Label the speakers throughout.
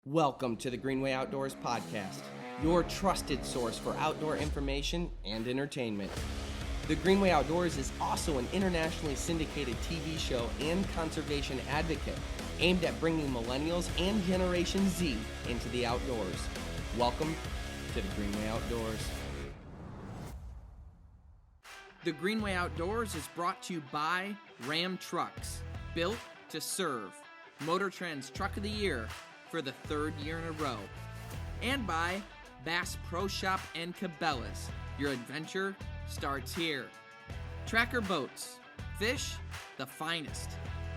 Speaker 1: Welcome to the Greenway Outdoors Podcast, your trusted source for outdoor information and entertainment. The Greenway Outdoors is also an internationally syndicated TV show and conservation advocate aimed at bringing millennials and Generation Z into the outdoors. Welcome to the Greenway Outdoors.
Speaker 2: The Greenway Outdoors is brought to you by Ram Trucks, built to serve, Motor Trend's Truck of the Year for the third year in a row, and by Bass Pro Shop and Cabela's. Your adventure starts here. Tracker Boats, fish the finest,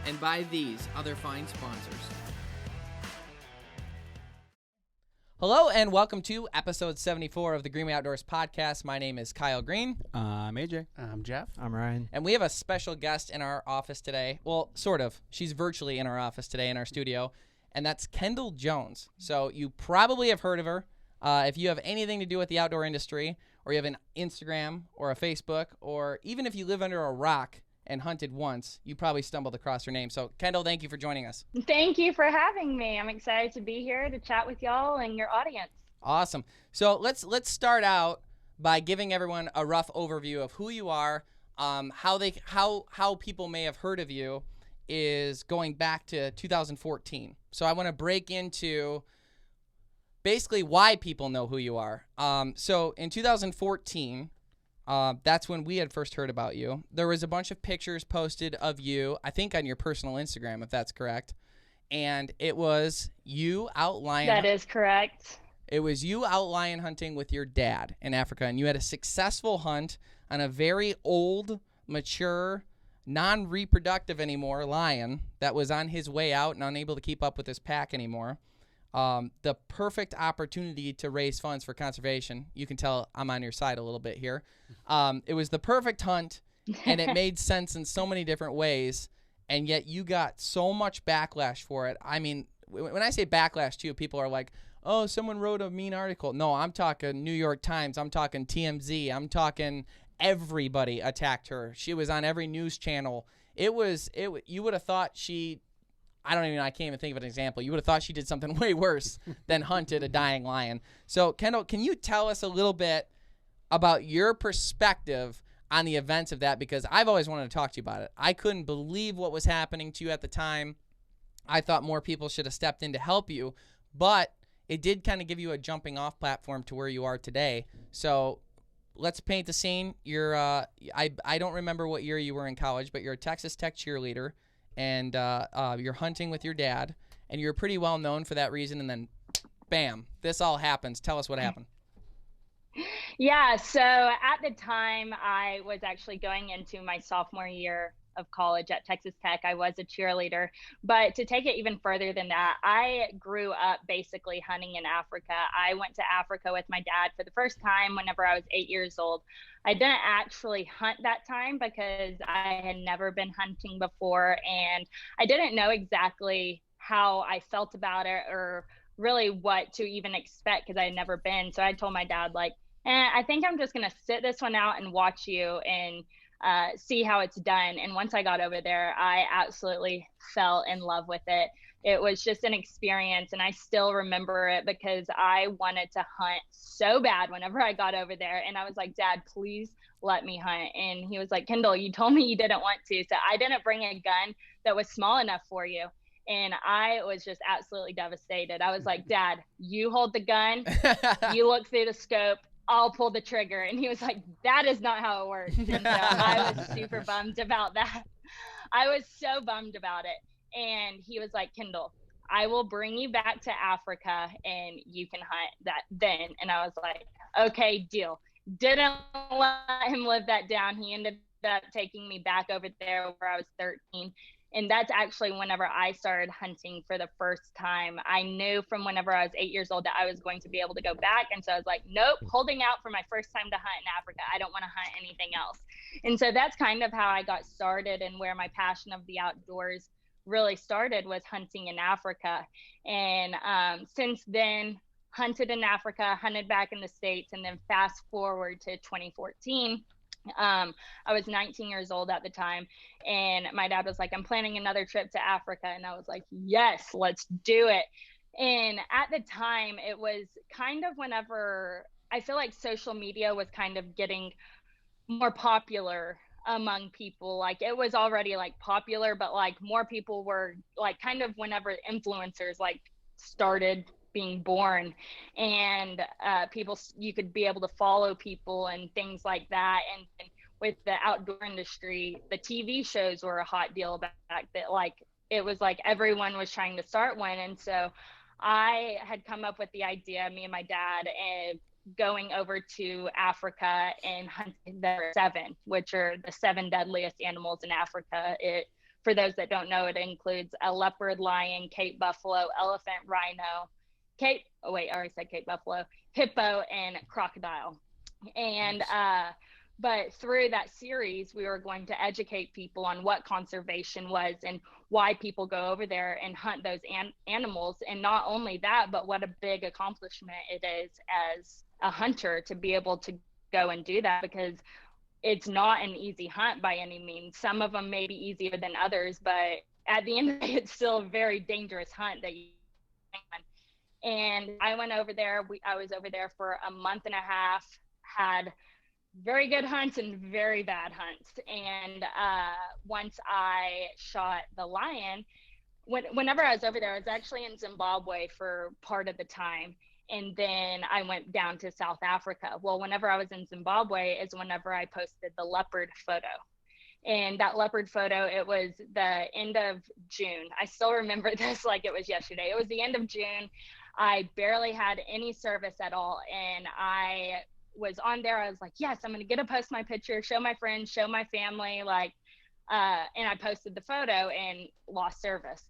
Speaker 2: and by these other fine sponsors.
Speaker 3: Hello and welcome to episode 74 of the Greenway Outdoors Podcast. My name is Kyle Green.
Speaker 4: I'm AJ.
Speaker 5: I'm Jeff.
Speaker 4: I'm Ryan.
Speaker 3: And we have a special guest in our office today. Well, sort of. She's virtually in our office today in our studio, and that's Kendall Jones. So you probably have heard of her. If you have anything to do with the outdoor industry, or you have an Instagram or a Facebook, or even if you live under a rock and hunted once, you probably stumbled across her name. So Kendall, thank you for joining us.
Speaker 6: Thank you for having me. I'm excited to be here to chat with y'all and your audience.
Speaker 3: Awesome. So let's start out by giving everyone a rough overview of who you are, how people may have heard of you is going back to 2014. So I want to break into basically why people know who you are. So in 2014, that's when we had first heard about you. There was a bunch of pictures posted of you, I think on your personal Instagram, if that's correct. And it was you out lion.
Speaker 6: That is correct.
Speaker 3: It was you out lion hunting with your dad in Africa, and you had a successful hunt on a very old, mature, non-reproductive anymore lion that was on his way out and unable to keep up with his pack anymore. The perfect opportunity to raise funds for conservation. You can tell I'm on your side a little bit here. It was the perfect hunt, and it made sense in so many different ways, and yet you got so much backlash for it. I mean, when I say backlash too, people are like, oh, someone wrote a mean article. No, I'm talking New York Times. I'm talking TMZ. I'm talking everybody attacked her. She was on every news channel. You would have thought I can't even think of an example. You would have thought she did something way worse than hunted a dying lion. So, Kendall, can you tell us a little bit about your perspective on the events of that? Because I've always wanted to talk to you about it. I couldn't believe what was happening to you at the time. I thought more people should have stepped in to help you, but it did kind of give you a jumping off platform to where you are today. So let's paint the scene. You're I don't remember what year you were in college, but you're a Texas Tech cheerleader, and you're hunting with your dad, and you're pretty well known for that reason, and then bam, this all happens. Tell us what happened.
Speaker 6: Yeah, so at the time I was actually going into my sophomore year of college at Texas Tech. I was a cheerleader, but to take it even further than that, I grew up basically hunting in Africa. I went to Africa with my dad for the first time whenever I was 8 years old. I didn't actually hunt that time because I had never been hunting before, and I didn't know exactly how I felt about it or really what to even expect because I had never been. So I told my dad, like, I think I'm just going to sit this one out and watch you and see how it's done. And once I got over there, I absolutely fell in love with it. It was just an experience, and I still remember it because I wanted to hunt so bad whenever I got over there. And I was like, Dad, please let me hunt. And he was like, Kendall, you told me you didn't want to, so I didn't bring a gun that was small enough for you. And I was just absolutely devastated. I was like, Dad, you hold the gun, you look through the scope, I'll pull the trigger. And he was like, that is not how it works. And so I was super bummed about that. I was so bummed about it. And he was like, Kendall, I will bring you back to Africa and you can hunt that then. And I was like, okay, deal. Didn't let him live that down. He ended up taking me back over there where I was 13. And that's actually whenever I started hunting for the first time. I knew from whenever I was 8 years old that I was going to be able to go back. And so I was like, nope, holding out for my first time to hunt in Africa. I don't want to hunt anything else. And so that's kind of how I got started and where my passion of the outdoors really started was hunting in Africa. And since then, hunted in Africa, hunted back in the States, and then fast forward to 2014. I was 19 years old at the time, and my dad was like, I'm planning another trip to Africa. And I was like, yes, let's do it. And at the time, it was kind of whenever I feel like social media was kind of getting more popular among people. Like it was already like popular, but like more people were like kind of whenever influencers like started being born, and people, you could be able to follow people and things like that. And with the outdoor industry, the TV shows were a hot deal back that like it was like everyone was trying to start one. And so I had come up with the idea, me and my dad, and going over to Africa and hunting the seven, which are the seven deadliest animals in Africa. It, for those that don't know, it includes a leopard, lion, Cape buffalo, elephant, rhino, oh wait, I already said Cape buffalo, hippo, and crocodile. And but through that series, we were going to educate people on what conservation was and why people go over there and hunt those animals. And not only that, but what a big accomplishment it is as a hunter to be able to go and do that, because it's not an easy hunt by any means. Some of them may be easier than others, but at the end of the day, it's still a very dangerous hunt that you. And I went over there. I was over there for a month and a half, had very good hunts and very bad hunts. And once I shot the lion, whenever I was over there, I was actually in Zimbabwe for part of the time. And then I went down to South Africa. Well, whenever I was in Zimbabwe is whenever I posted the leopard photo. And that leopard photo, it was the end of June. I still remember this like it was yesterday. It was the end of June. I barely had any service at all. And I was on there. I was like, yes, I'm going to get to post my picture, show my friends, show my family. Like, and I posted the photo and lost service.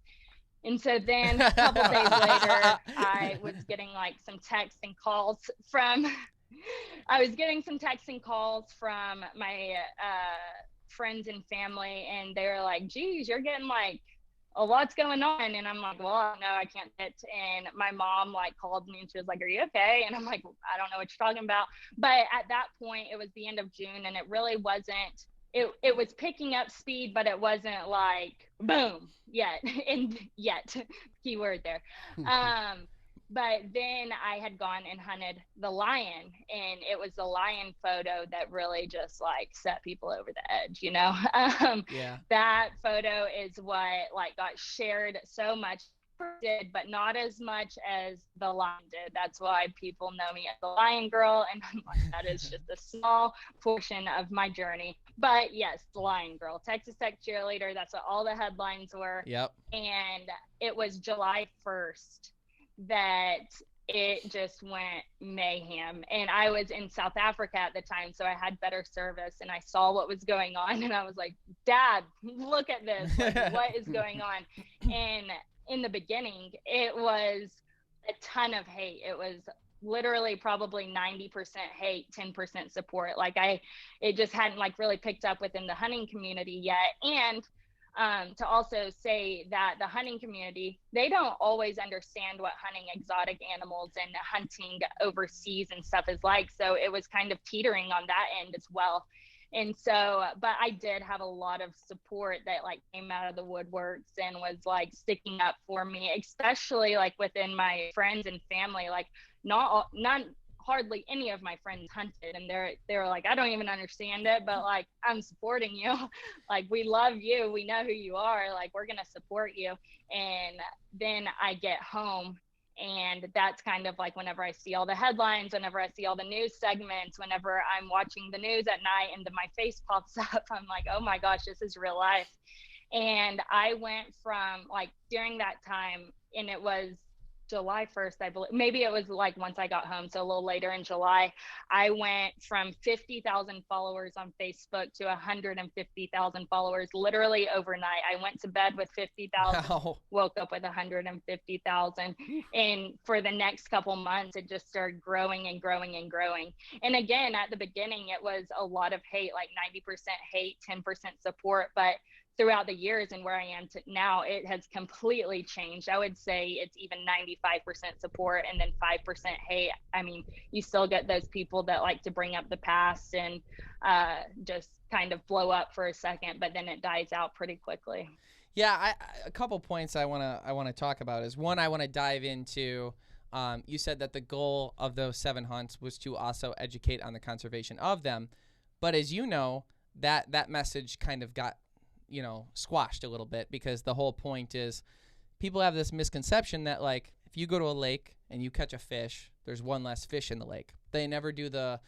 Speaker 6: And so then a couple days later, I was getting like some texts and calls from, my friends and family. And they were like, geez, you're getting like a lot's going on. And I'm like, well, no, I can't sit. And my mom like called me and she was like, are you okay? And I'm like, I don't know what you're talking about. But at that point, it was the end of June, and it really wasn't, it was picking up speed, but it wasn't like boom yet. And yet, keyword there. But then I had gone and hunted the lion, and it was the lion photo that really just like set people over the edge, you know?
Speaker 3: Yeah.
Speaker 6: That photo is what like got shared so much, did, but not as much as the lion did. That's why people know me as the lion girl. And I'm like, that is just a small portion of my journey. But yes, the lion girl, Texas Tech cheerleader. That's what all the headlines were.
Speaker 3: Yep.
Speaker 6: And it was July 1st that it just went mayhem. And I was in South Africa at the time, so I had better service, and I saw what was going on, and I was like, Dad, look at this. Like, what is going on? And in the beginning, it was a ton of hate. It was literally probably 90% hate, 10% support. Like it just hadn't like really picked up within the hunting community yet. And to also say that the hunting community, they don't always understand what hunting exotic animals and hunting overseas and stuff is like. So it was kind of teetering on that end as well. And so, but I did have a lot of support that like came out of the woodworks and was like sticking up for me, especially like within my friends and family. Like not hardly any of my friends hunted, and they were like, I don't even understand it, but like, I'm supporting you. Like, we love you, we know who you are, like, we're gonna support you. And then I get home, and that's kind of like whenever I see all the headlines, whenever I see all the news segments, whenever I'm watching the news at night and then my face pops up, I'm like, oh my gosh, this is real life. And I went from like during that time, and it was July 1st, I believe, maybe it was like once I got home, so a little later in July, I went from 50,000 followers on Facebook to 150,000 followers literally overnight. I went to bed with 50,000,
Speaker 3: Wow.
Speaker 6: woke up with 150,000. And for the next couple months, it just started growing and growing and growing. And again, at the beginning, it was a lot of hate, like 90% hate, 10% support. But throughout the years and where I am now, it has completely changed. I would say it's even 95% support and then 5% hate. I mean, you still get those people that like to bring up the past and just kind of blow up for a second, but then it dies out pretty quickly.
Speaker 3: Yeah, a couple points I wanna talk about is one, I want to dive into. You said that the goal of those 7 hunts was to also educate on the conservation of them, but as you know, that message kind of got squashed a little bit, because the whole point is people have this misconception that, like, if you go to a lake and you catch a fish, there's one less fish in the lake. They never do the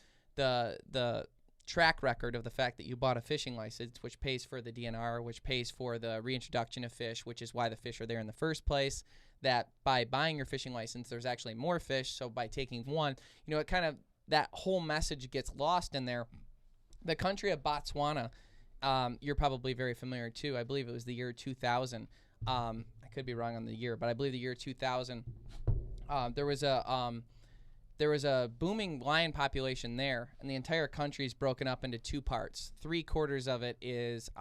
Speaker 3: track record of the fact that you bought a fishing license, which pays for the DNR, which pays for the reintroduction of fish, which is why the fish are there in the first place. That by buying your fishing license, there's actually more fish. So by taking one, it kind of, that whole message gets lost in there. The country of Botswana, you're probably very familiar too. I believe it was the year 2000. I could be wrong on the year, but I believe the year 2000, there was a booming lion population there, and the entire country is broken up into 2 parts. 3/4 of it is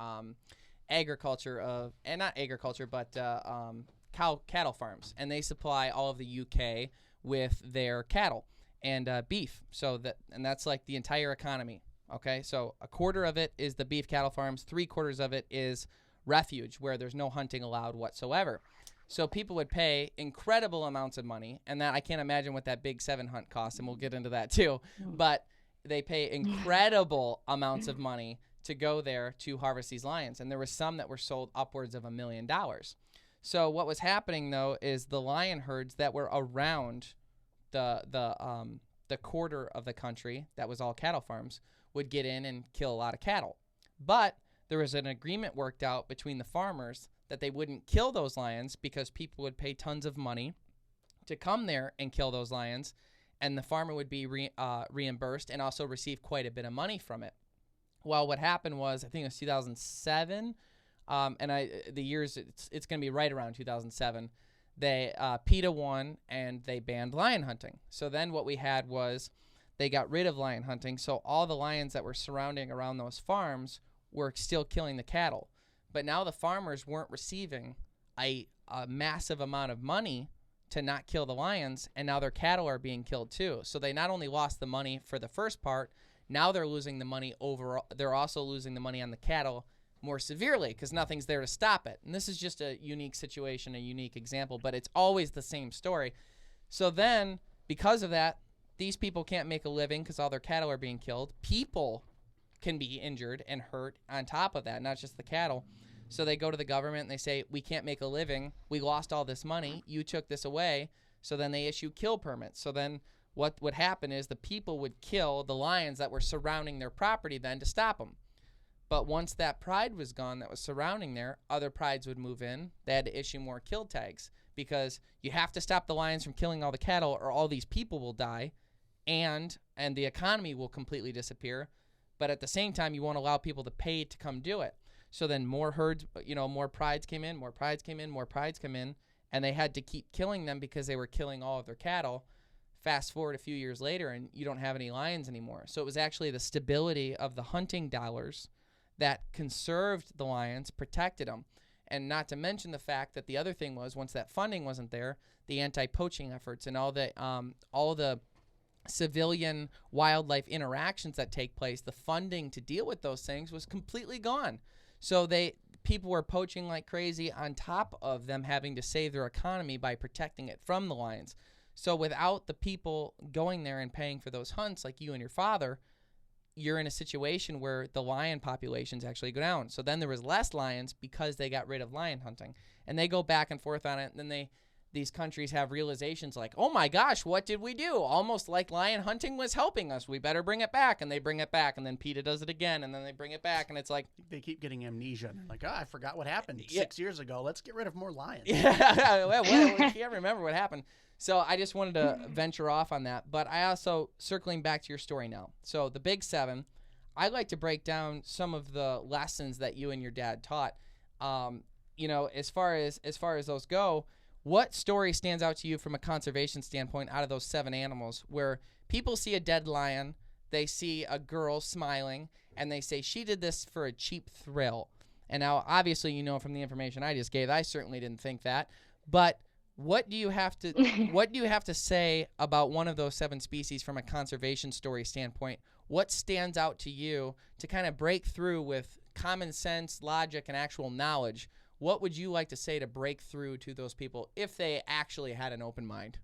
Speaker 3: agriculture and not agriculture, but cattle farms, and they supply all of the UK with their cattle and beef. And that's like the entire economy. Okay, so 1/4 of it is the beef cattle farms. 3/4 of it is refuge, where there's no hunting allowed whatsoever. So people would pay incredible amounts of money, and that I can't imagine what that big 7 hunt costs, and we'll get into that too. But they pay incredible amounts of money to go there to harvest these lions, and there were some that were sold upwards of $1 million. So what was happening though is the lion herds that were around the quarter of the country that was all cattle farms would get in and kill a lot of cattle, but there was an agreement worked out between the farmers that they wouldn't kill those lions because people would pay tons of money to come there and kill those lions, and the farmer would be reimbursed and also receive quite a bit of money from it. Well, what happened was, I think it was 2007, the years, it's going to be right around 2007, they PETA won and they banned lion hunting. So then what we had was they got rid of lion hunting, so all the lions that were surrounding around those farms were still killing the cattle. But now the farmers weren't receiving a massive amount of money to not kill the lions, and now their cattle are being killed too. So they not only lost the money for the first part, now they're losing the money overall. They're also losing the money on the cattle more severely because nothing's there to stop it. And this is just a unique situation, a unique example, but it's always the same story. So then, because of that, these people can't make a living because all their cattle are being killed. People can be injured and hurt on top of that, not just the cattle. So they go to the government and they say, we can't make a living. We lost all this money. You took this away. So then they issue kill permits. So then what would happen is the people would kill the lions that were surrounding their property then to stop them. But once that pride was gone that was surrounding there, other prides would move in. They had to issue more kill tags because you have to stop the lions from killing all the cattle or all these people will die and the economy will completely disappear. But at the same time, you won't allow people to pay to come do it. So then more herds, more prides came in, more prides came in, more prides come in, and they had to keep killing them because they were killing all of their cattle. Fast forward a few years later, and you don't have any lions anymore. So it was actually the stability of the hunting dollars that conserved the lions, protected them. And not to mention the fact that the other thing was, once that funding wasn't there, the anti-poaching efforts and all the civilian wildlife interactions that take place, the funding to deal with those things was completely gone. So people were poaching like crazy on top of them having to save their economy by protecting it from the lions. So without the people going there and paying for those hunts like you and your father, you're in a situation where the lion populations actually go down. So then there was less lions because they got rid of lion hunting. And they go back and forth on it, and then these countries have realizations like, oh my gosh, what did we do? Almost like lion hunting was helping us. We better bring it back. And they bring it back, and then PETA does it again, and then they bring it back, and it's like...
Speaker 4: They keep getting amnesia. And they're like, I forgot what happened 6 years ago. Let's get rid of more lions.
Speaker 3: Yeah, well, we can't remember what happened. So I just wanted to venture off on that. But I also, circling back to your story now. So the Big Seven, I'd like to break down some of the lessons that you and your dad taught. As far as those go, what story stands out to you from a conservation standpoint out of those 7 animals where people see a dead lion, they see a girl smiling, and they say, she did this for a cheap thrill? And now, obviously, from the information I just gave, I certainly didn't think that. But what do you have to say about one of those 7 species from a conservation story standpoint? What stands out to you to kind of break through with common sense, logic, and actual knowledge what would you like to say to break through to those people if they actually had an open mind?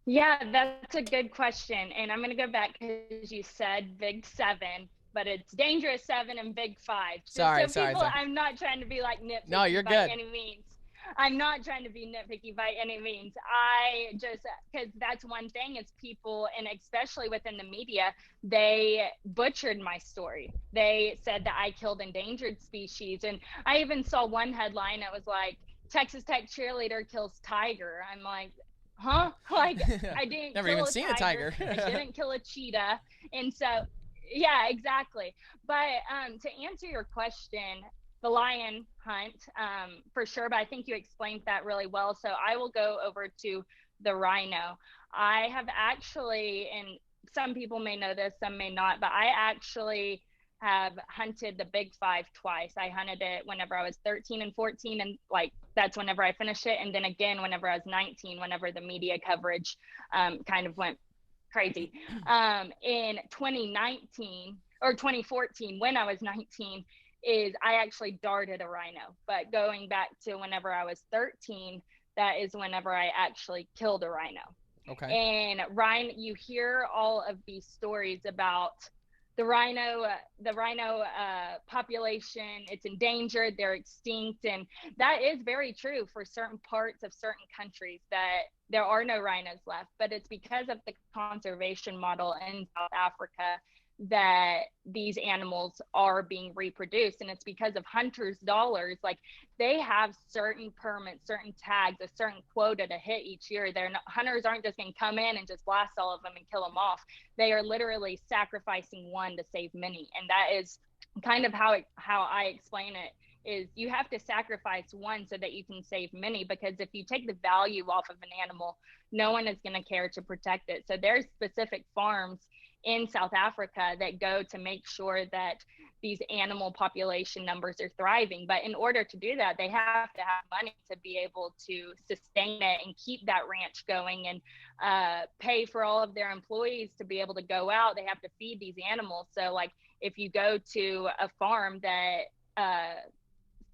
Speaker 6: Yeah, that's a good question. And I'm going to go back because you said big 7, but it's dangerous 7 and big 5.
Speaker 3: Sorry.
Speaker 6: I'm not trying to be like nitpicky
Speaker 3: No, you're
Speaker 6: by
Speaker 3: good.
Speaker 6: any means. I'm not trying to be nitpicky by any means. I just, because that's one thing is people, and especially within the media, they butchered my story. They said that I killed endangered species. And I even saw one headline that was like, Texas Tech cheerleader kills tiger. I'm like, huh? Like, I didn't
Speaker 3: Never
Speaker 6: kill
Speaker 3: even seen a tiger.
Speaker 6: I didn't kill a cheetah. And so, yeah, exactly. But to answer your question, the lion hunt, for sure, but I think you explained that really well. So I will go over to the rhino. I have actually, and some people may know this, some may not, but I actually have hunted the big 5 twice. I hunted it whenever I was 13 and 14, and like that's whenever I finished it, and then again whenever I was 19, whenever the media coverage kind of went crazy. In 2019 or 2014, when I was 19, is I actually darted a rhino. But going back to whenever I was 13, that is whenever I actually killed a rhino.
Speaker 3: Okay.
Speaker 6: And rhino, you hear all of these stories about the rhino population. It's endangered, they're extinct, and that is very true for certain parts of certain countries, that there are no rhinos left. But it's because of the conservation model in South Africa that these animals are being reproduced, and it's because of hunters' dollars. Like, they have certain permits, certain tags, a certain quota to hit each year. Hunters aren't just going to come in and just blast all of them and kill them off. They are literally sacrificing one to save many, and that is kind of how I explain it. Is you have to sacrifice one so that you can save many, because if you take the value off of an animal, no one is going to care to protect it. So there's specific farms in South Africa that go to make sure that these animal population numbers are thriving. But in order to do that, they have to have money to be able to sustain it and keep that ranch going, and pay for all of their employees to be able to go out. They have to feed these animals. So like, if you go to a farm that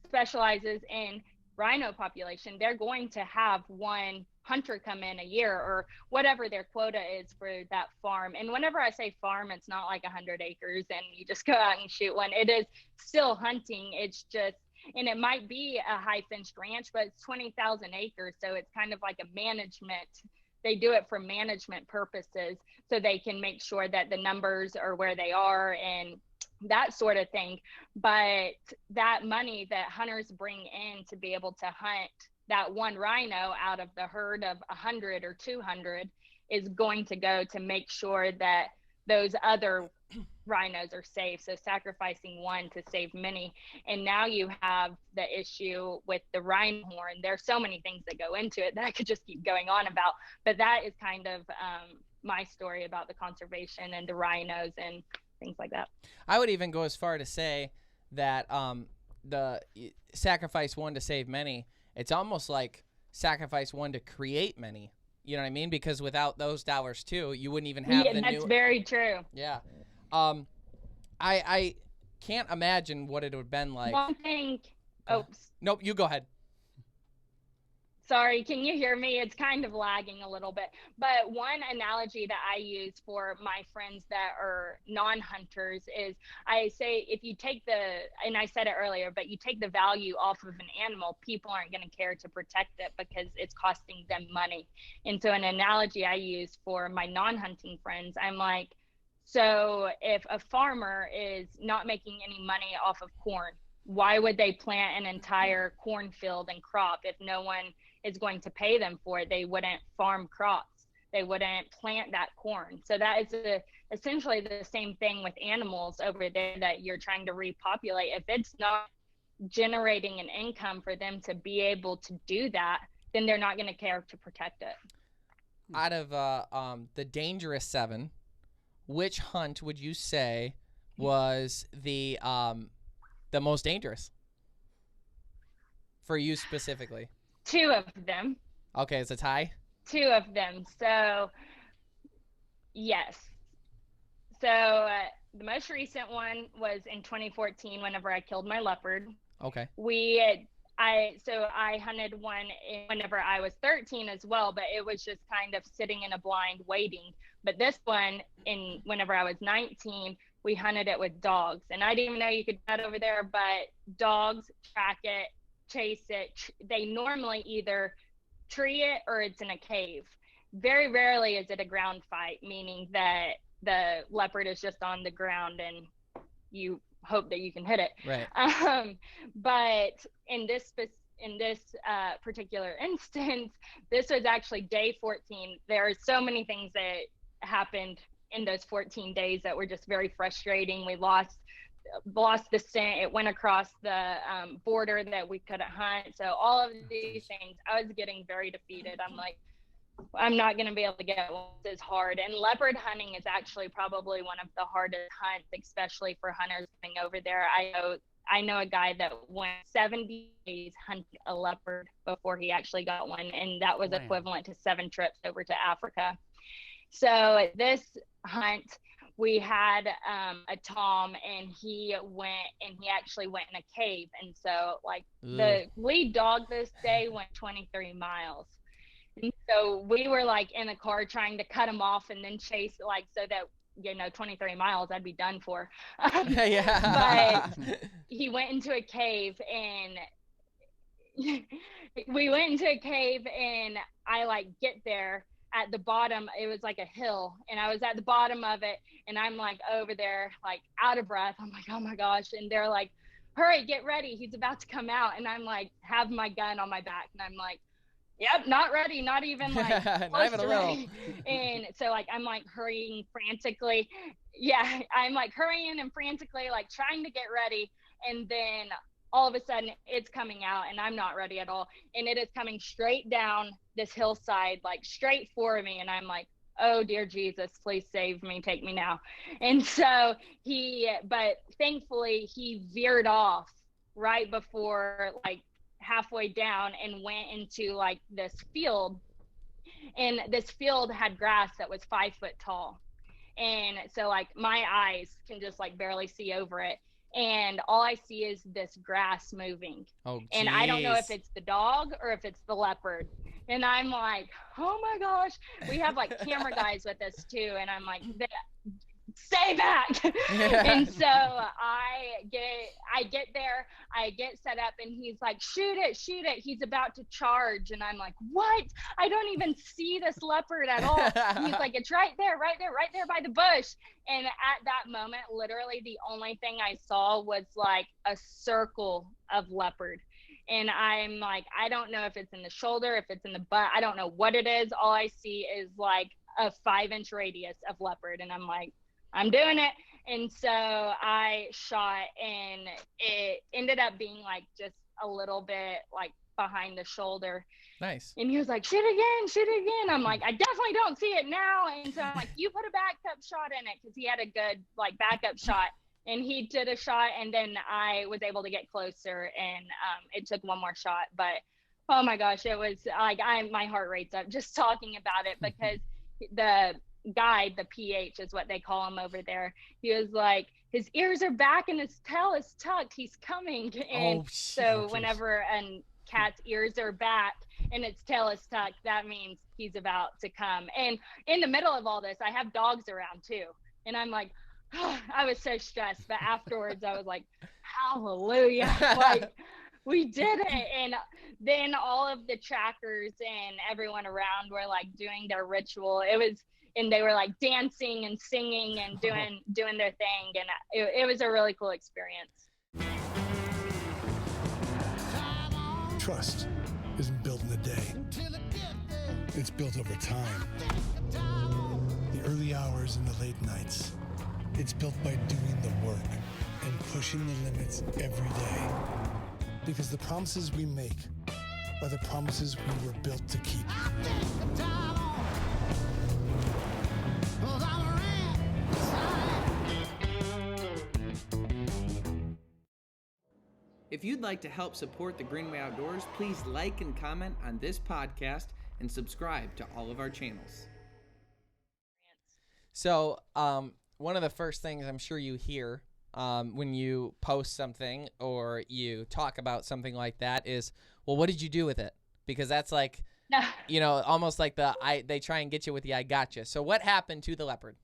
Speaker 6: specializes in rhino population, they're going to have one hunter come in a year, or whatever their quota is for that farm. And whenever I say farm, it's not like 100 acres and you just go out and shoot one. It is still hunting. It's just, and it might be a high fenced ranch, but it's 20,000 acres. So it's kind of like a management. They do it for management purposes, so they can make sure that the numbers are where they are and that sort of thing. But that money that hunters bring in to be able to hunt that one rhino out of the herd of 100 or 200 is going to go to make sure that those other rhinos are safe. So sacrificing one to save many. And now you have the issue with the rhino horn. There's so many things that go into it that I could just keep going on about, but that is kind of my story about the conservation and the rhinos and things like that.
Speaker 3: I would even go as far to say that the sacrifice one to save many, it's almost like sacrifice one to create many. You know what I mean? Because without those dollars too, you wouldn't even have the new.
Speaker 6: That's very true.
Speaker 3: Yeah. I can't imagine what it would have been like.
Speaker 6: One thing.
Speaker 3: Nope, you go ahead.
Speaker 6: Sorry, can you hear me? It's kind of lagging a little bit. But one analogy that I use for my friends that are non-hunters is, I say, if you take and I said it earlier, but you take the value off of an animal, people aren't going to care to protect it because it's costing them money. And so an analogy I use for my non-hunting friends, I'm like, so if a farmer is not making any money off of corn, why would they plant an entire cornfield and crop if no one is going to pay them for it? They wouldn't farm crops. They wouldn't plant that corn. So that is essentially the same thing with animals over there that you're trying to repopulate. If it's not generating an income for them to be able to do that, then they're not going to care to protect it.
Speaker 3: Out of the dangerous 7, which hunt would you say was the most dangerous for you specifically?
Speaker 6: 2 of them.
Speaker 3: Okay, it's a tie?
Speaker 6: 2 of them. So, yes. So, the most recent one was in 2014 whenever I killed my leopard.
Speaker 3: Okay.
Speaker 6: I hunted one whenever I was 13 as well, but it was just kind of sitting in a blind waiting. But this one, whenever I was 19, we hunted it with dogs, and I didn't even know you could do that over there. But dogs track it, chase it. They normally either tree it or it's in a cave. Very rarely is it a ground fight, meaning that the leopard is just on the ground and you hope that you can hit it.
Speaker 3: Right.
Speaker 6: But in this particular instance, this was actually day 14. There are so many things that happened in those 14 days that were just very frustrating. We lost the scent. It went across the border that we couldn't hunt. So all of these things, I was getting very defeated. I'm like, I'm not going to be able to get one. This is hard. And leopard hunting is actually probably one of the hardest hunts, especially for hunters coming over there. I know a guy that went 70 days hunting a leopard before he actually got one, and that was equivalent to 7 trips over to Africa. So this hunt, we had a Tom, and he actually went in a cave. And so the lead dog this day went 23 miles. And so we were in the car trying to cut him off and then chase so that 23 miles I'd be done for.
Speaker 3: Yeah.
Speaker 6: But he went into a cave, and we went into a cave, and I get there at the bottom. It was like a hill, and I was at the bottom of it, and I'm over there out of breath. I'm like, oh my gosh. And they're like, hurry, get ready, he's about to come out. And I'm have my gun on my back, and I'm like, yep, not ready, not even
Speaker 3: not even a little.
Speaker 6: And so I'm hurrying frantically. Yeah, I'm hurrying and frantically trying to get ready, and then all of a sudden it's coming out, and I'm not ready at all, and it is coming straight down this hillside, straight for me, and I'm like, oh dear Jesus, please save me, take me now. And so but thankfully he veered off right before halfway down and went into this field, and this field had grass that was 5 foot tall, and so my eyes can just barely see over it, and all I see is this grass moving.
Speaker 3: Oh,
Speaker 6: and I don't know if it's the dog or if it's the leopard, and I'm like, oh my gosh. We have camera guys with us too, and I'm like, stay back. And so I get there, I get set up, and he's like, shoot it, he's about to charge. And I'm like, what? I don't even see this leopard at all. And he's like, it's right there by the bush. And at that moment, literally the only thing I saw was a circle of leopard. And I'm like, I don't know if it's in the shoulder, if it's in the butt, I don't know what it is. All I see is a 5-inch radius of leopard. And I'm like, I'm doing it. And so I shot, and it ended up being just a little bit behind the shoulder.
Speaker 3: Nice.
Speaker 6: And he was like, shoot again. I'm like, I definitely don't see it now. And so I'm like, you put a backup shot in it, because he had a good backup shot. And he did a shot, and then I was able to get closer, and it took one more shot. But oh my gosh, it was my heart rate's up just talking about it, because the guide, the PH is what they call him over there, he was like, his ears are back and his tail is tucked, he's coming. And so whenever a cat's ears are back and its tail is tucked, that means he's about to come. And in the middle of all this, I have dogs around too, and I'm like, oh, I was so stressed, but afterwards I was like, hallelujah. We did it. And then all of the trackers and everyone around were doing their ritual. And they were dancing and singing and doing their thing. And it was a really cool experience.
Speaker 5: Trust isn't built in a day. It's built over time. The early hours and the late nights. It's built by doing the work and pushing the limits every day. Because the promises we make are the promises we were built to keep.
Speaker 2: If you'd like to help support the Greenway Outdoors, please like and comment on this podcast and subscribe to all of our channels.
Speaker 3: So, one of the first things I'm sure you hear when you post something or you talk about something like that is, well, what did you do with it? Because that's like, almost like they try and get you with the I gotcha. So what happened to the leopard?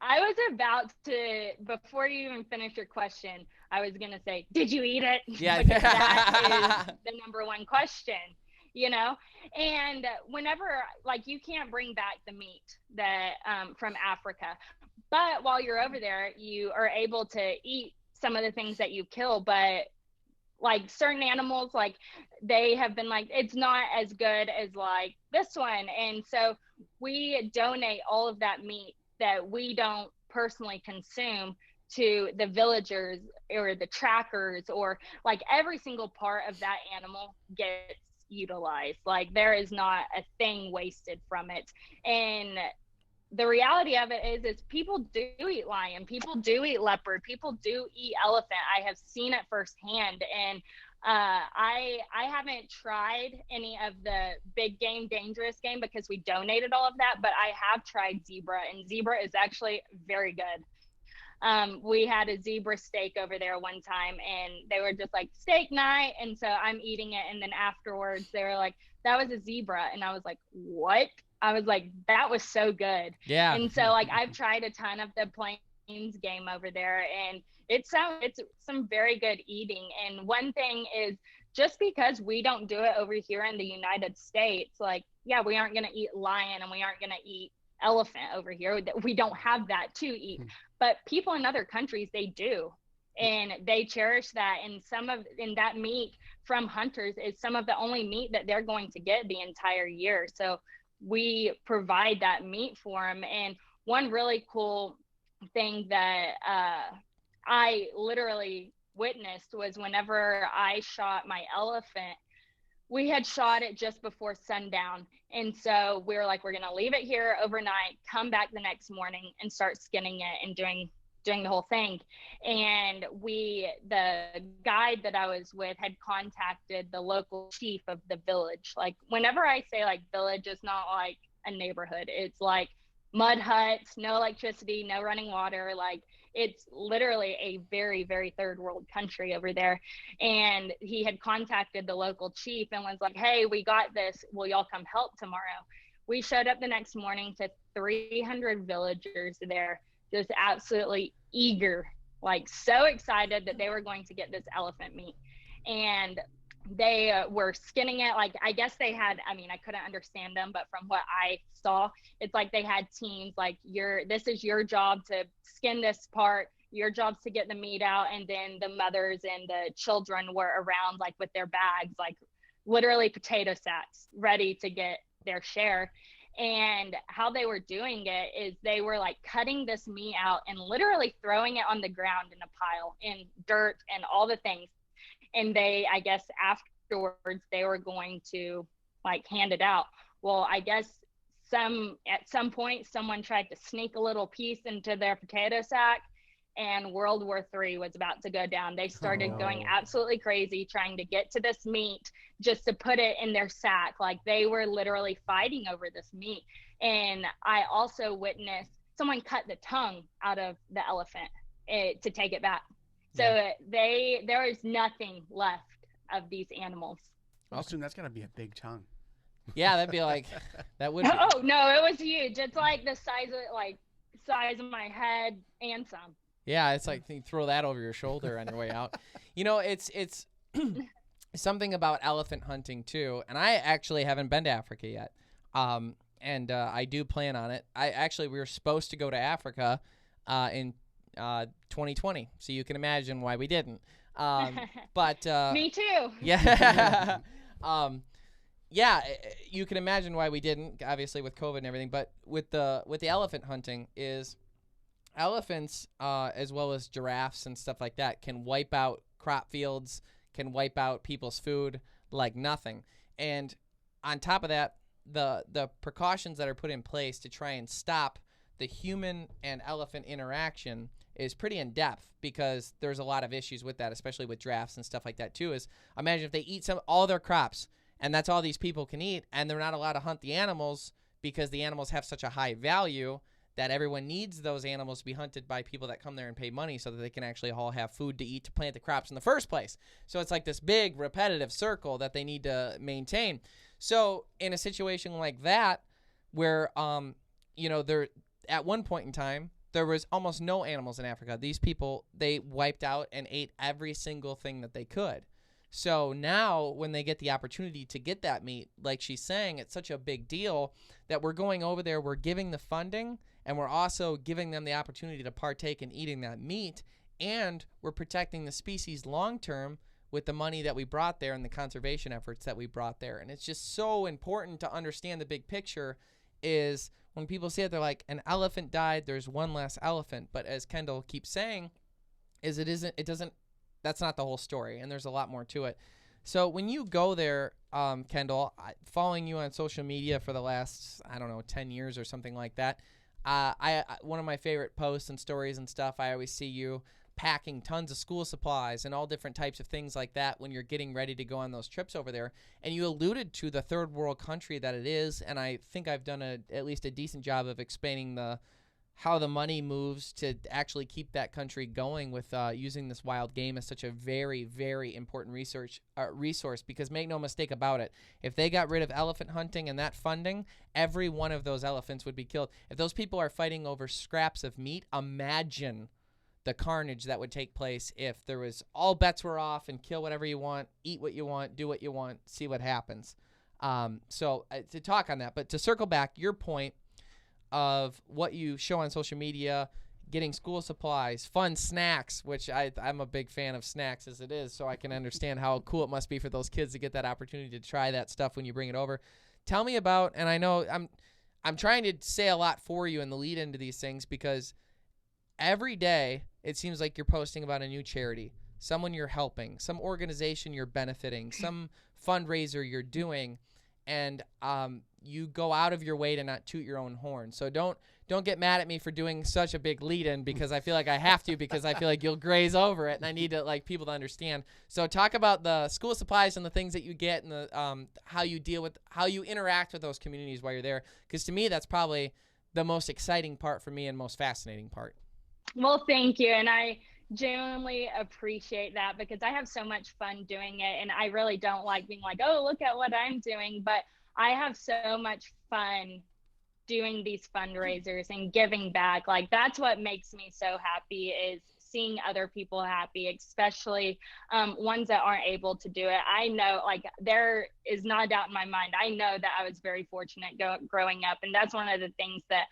Speaker 6: I was about to, before you even finish your question, I was going to say, did you eat it?
Speaker 3: Yeah.
Speaker 6: Because that is the number one question, And whenever, like, you can't bring back the meat that from Africa. But while you're over there, you are able to eat some of the things that you kill. But like certain animals, like they have been like, it's not as good as like this one. And so we donate all of that meat that we don't personally consume to the villagers or the trackers, or like every single part of that animal gets utilized. Like there is not a thing wasted from it. And the reality of it is people do eat lion, people do eat leopard, people do eat elephant. I have seen it firsthand. And I haven't tried any of the big game, dangerous game, because we donated all of that, but I have tried zebra, and zebra is actually very good. We had a zebra steak over there one time, and they were just like, steak night. And so I'm eating it. And then afterwards they were like, that was a zebra. And I was like, what? I was like, that was so good.
Speaker 3: Yeah.
Speaker 6: And so like I've tried a ton of the plains game over there, and it's some very good eating. And one thing is, just because we don't do it over here in the United States, like, yeah, we aren't going to eat lion and we aren't going to eat elephant over here. We don't have that to eat. But people in other countries, they do. And they cherish that. And that meat from hunters is some of the only meat that they're going to get the entire year. So we provide that meat for them. And one really cool thing that I literally witnessed was whenever I shot my elephant, we had shot it just before sundown. And so we were like, we're going to leave it here overnight, come back the next morning and start skinning it and doing the whole thing. And the guide that I was with had contacted the local chief of the village. Like whenever I say like village, it's not like a neighborhood. It's like mud huts, no electricity, no running water. Like it's literally a very, very third world country over there. And he had contacted the local chief and was like, hey, we got this. Will y'all come help tomorrow? We showed up the next morning to 300 villagers there, just absolutely eager, like so excited that they were going to get this elephant meat. And they were skinning it. Like, I guess they had, I couldn't understand them, but from what I saw, it's like they had teams, like this is your job to skin this part, your job's to get the meat out. And then the mothers and the children were around, like with their bags, like literally potato sacks, ready to get their share. And how they were doing it is they were like cutting this meat out and literally throwing it on the ground in a pile in dirt and all the things. And they, I guess afterwards, they were going to like hand it out. Well, I guess at some point, someone tried to sneak a little piece into their potato sack, and World War III was about to go down. They started going absolutely crazy trying to get to this meat just to put it in their sack. Like they were literally fighting over this meat. And I also witnessed someone cut the tongue out of the elephant to take it back. So there is nothing left of these animals.
Speaker 4: I assume that's gotta be a big tongue.
Speaker 3: Yeah, that'd be like, that would be.
Speaker 6: Oh no, it was huge. It's like the size of my head and some.
Speaker 3: Yeah, it's like you throw that over your shoulder on your way out. It's something about elephant hunting too, and I actually haven't been to Africa yet, and I do plan on it. We were supposed to go to Africa in 2020, so you can imagine why we didn't. But
Speaker 6: me too.
Speaker 3: Yeah. Yeah, you can imagine why we didn't, obviously with COVID and everything. But with the elephant hunting is elephants, as well as giraffes and stuff like that, can wipe out crop fields, can wipe out people's food like nothing. And on top of that, the precautions that are put in place to try and stop the human and elephant interaction is pretty in depth, because there's a lot of issues with that, especially with giraffes and stuff like that too. Is imagine if they eat all their crops, and that's all these people can eat, and they're not allowed to hunt the animals because the animals have such a high value that everyone needs those animals to be hunted by people that come there and pay money so that they can actually all have food to eat to plant the crops in the first place. So it's like this big repetitive circle that they need to maintain. So in a situation like that, where, there at one point in time, there was almost no animals in Africa. These people, they wiped out and ate every single thing that they could. So now when they get the opportunity to get that meat, like she's saying, it's such a big deal that we're going over there, we're giving the funding, and we're also giving them the opportunity to partake in eating that meat, and we're protecting the species long term with the money that we brought there and the conservation efforts that we brought there. And it's just so important to understand the big picture. Is when people say it, they're like, an elephant died, there's one less elephant. But as Kendall keeps saying, that's not the whole story, and there's a lot more to it. So when you go there, Kendall, following you on social media for the last, 10 years or something like that, one of my favorite posts and stories and stuff, I always see you packing tons of school supplies and all different types of things like that when you're getting ready to go on those trips over there. And you alluded to the third world country that it is, and I think I've done at least a decent job of explaining how the money moves to actually keep that country going with using this wild game as such a very, very important resource, because make no mistake about it, if they got rid of elephant hunting and that funding, every one of those elephants would be killed. If those people are fighting over scraps of meat, imagine the carnage that would take place if there was all bets were off and kill whatever you want, eat what you want, do what you want, see what happens. So to talk on that, but to circle back, your point of what you show on social media, getting school supplies, fun snacks, which I'm a big fan of snacks as it is, so I can understand how cool it must be for those kids to get that opportunity to try that stuff when you bring it over. Tell me about, and I know I'm trying to say a lot for you in the lead into these things, because every day it seems like you're posting about a new charity, someone you're helping, some organization you're benefiting, some fundraiser you're doing, and you go out of your way to not toot your own horn. So don't get mad at me for doing such a big lead-in, because I feel like I have to, because I feel like you'll graze over it, and I need to people to understand. So talk about the school supplies and the things that you get, and the how you interact with those communities while you're there, because to me that's probably the most exciting part for me and most fascinating part.
Speaker 6: Well, thank you. And I genuinely appreciate that, because I have so much fun doing it. And I really don't like being like, oh, look at what I'm doing. But I have so much fun doing these fundraisers and giving back. Like, that's what makes me so happy, is seeing other people happy, especially ones that aren't able to do it. I know, there is not a doubt in my mind, I know that I was very fortunate growing up. And that's one of the things that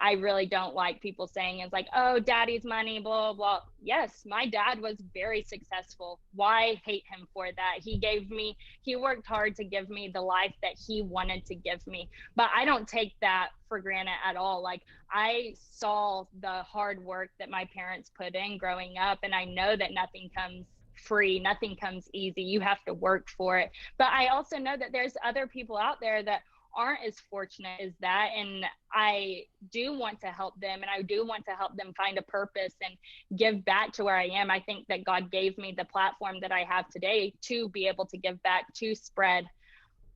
Speaker 6: I really don't like people saying, is like, oh, daddy's money, blah, blah, blah. Yes, my dad was very successful. Why hate him for that? He worked hard to give me the life that he wanted to give me. But I don't take that for granted at all. Like, I saw the hard work that my parents put in growing up, and I know that nothing comes free, nothing comes easy. You have to work for it. But I also know that there's other people out there that aren't as fortunate as that, and I do want to help them, and I do want to help them find a purpose and give back to where I am. I think that God gave me the platform that I have today to be able to give back, to spread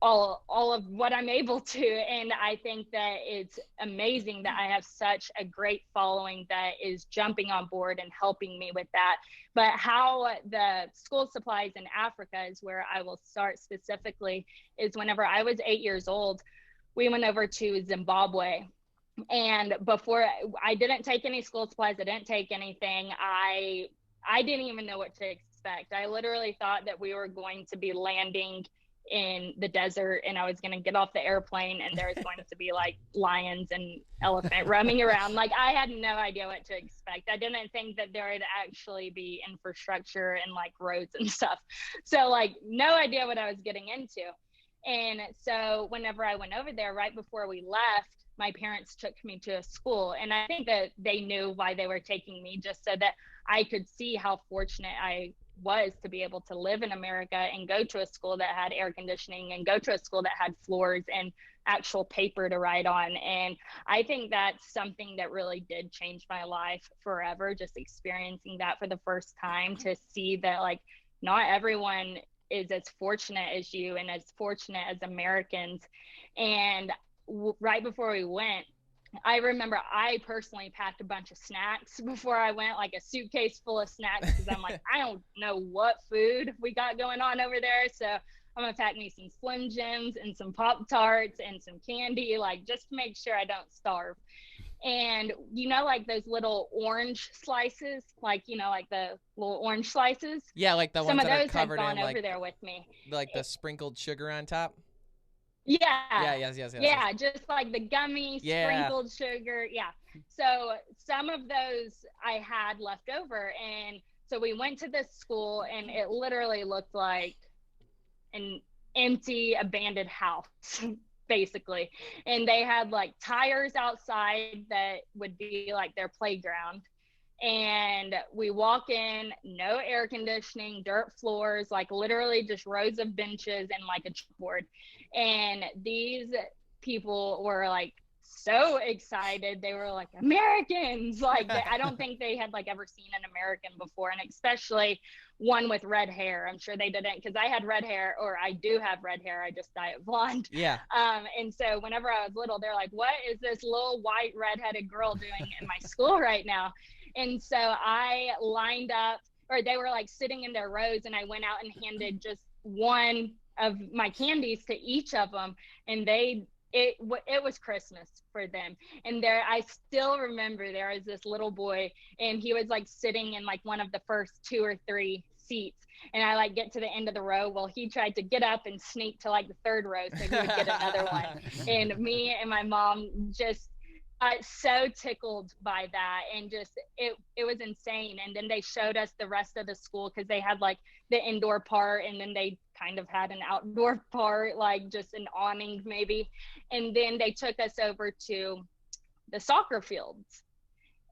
Speaker 6: all of what I'm able to. And I think that it's amazing that I have such a great following that is jumping on board and helping me with that. But how the school supplies in Africa is where I will start specifically, is whenever I was 8 years old, we went over to Zimbabwe. And before, I didn't take any school supplies, I didn't take anything. I didn't even know what to expect. I literally thought that we were going to be landing in the desert, and I was going to get off the airplane and there was going to be like lions and elephant roaming around. Like, I had no idea what to expect. I didn't think that there would actually be infrastructure and like roads and stuff. So like, no idea what I was getting into. And so whenever I went over there, right before we left, my parents took me to a school, and I think that they knew why they were taking me, just so that I could see how fortunate I was to be able to live in America and go to a school that had air conditioning and go to a school that had floors and actual paper to write on. And I think that's something that really did change my life forever, just experiencing that for the first time, to see that like not everyone is as fortunate as you and as fortunate as Americans. And right before we went, I remember I personally packed a bunch of snacks before I went, like a suitcase full of snacks, because I'm like, I don't know what food we got going on over there. So I'm going to pack me some Slim Jims and some Pop-Tarts and some candy, like just to make sure I don't starve. And like those little orange slices, like, like the little orange slices.
Speaker 3: Yeah, like the
Speaker 6: Some
Speaker 3: ones
Speaker 6: of
Speaker 3: that are
Speaker 6: those had
Speaker 3: covered
Speaker 6: gone
Speaker 3: in
Speaker 6: over there with me.
Speaker 3: like the sprinkled sugar on top.
Speaker 6: Yeah.
Speaker 3: Yeah, yes.
Speaker 6: Yeah, just like the gummy sprinkled sugar. Yeah. So some of those I had left over. And so we went to this school, and it literally looked like an empty, abandoned house, basically. And they had like tires outside that would be like their playground. And we walk in, no air conditioning, dirt floors, like literally just rows of benches and like a chalkboard. And these people were like so excited. They were like, Americans. Like, I don't think they had like ever seen an American before, and especially one with red hair. I'm sure they didn't, because I had red hair, or I do have red hair. I just dye it blonde.
Speaker 3: Yeah.
Speaker 6: And so whenever I was little, they're like, what is this little white redheaded girl doing in my school right now? And so I lined up, or they were like sitting in their rows, and I went out and handed just one of my candies to each of them. And it was Christmas for them. And I still remember there was this little boy, and he was like sitting in like one of the first 2 or 3 seats. And I like get to the end of the row. Well, he tried to get up and sneak to like the 3rd row so he would get another one. And me and my mom just so tickled by that, and just it was insane. And then they showed us the rest of the school, because they had like the indoor part, and then they kind of had an outdoor part, like just an awning maybe. And then they took us over to the soccer fields,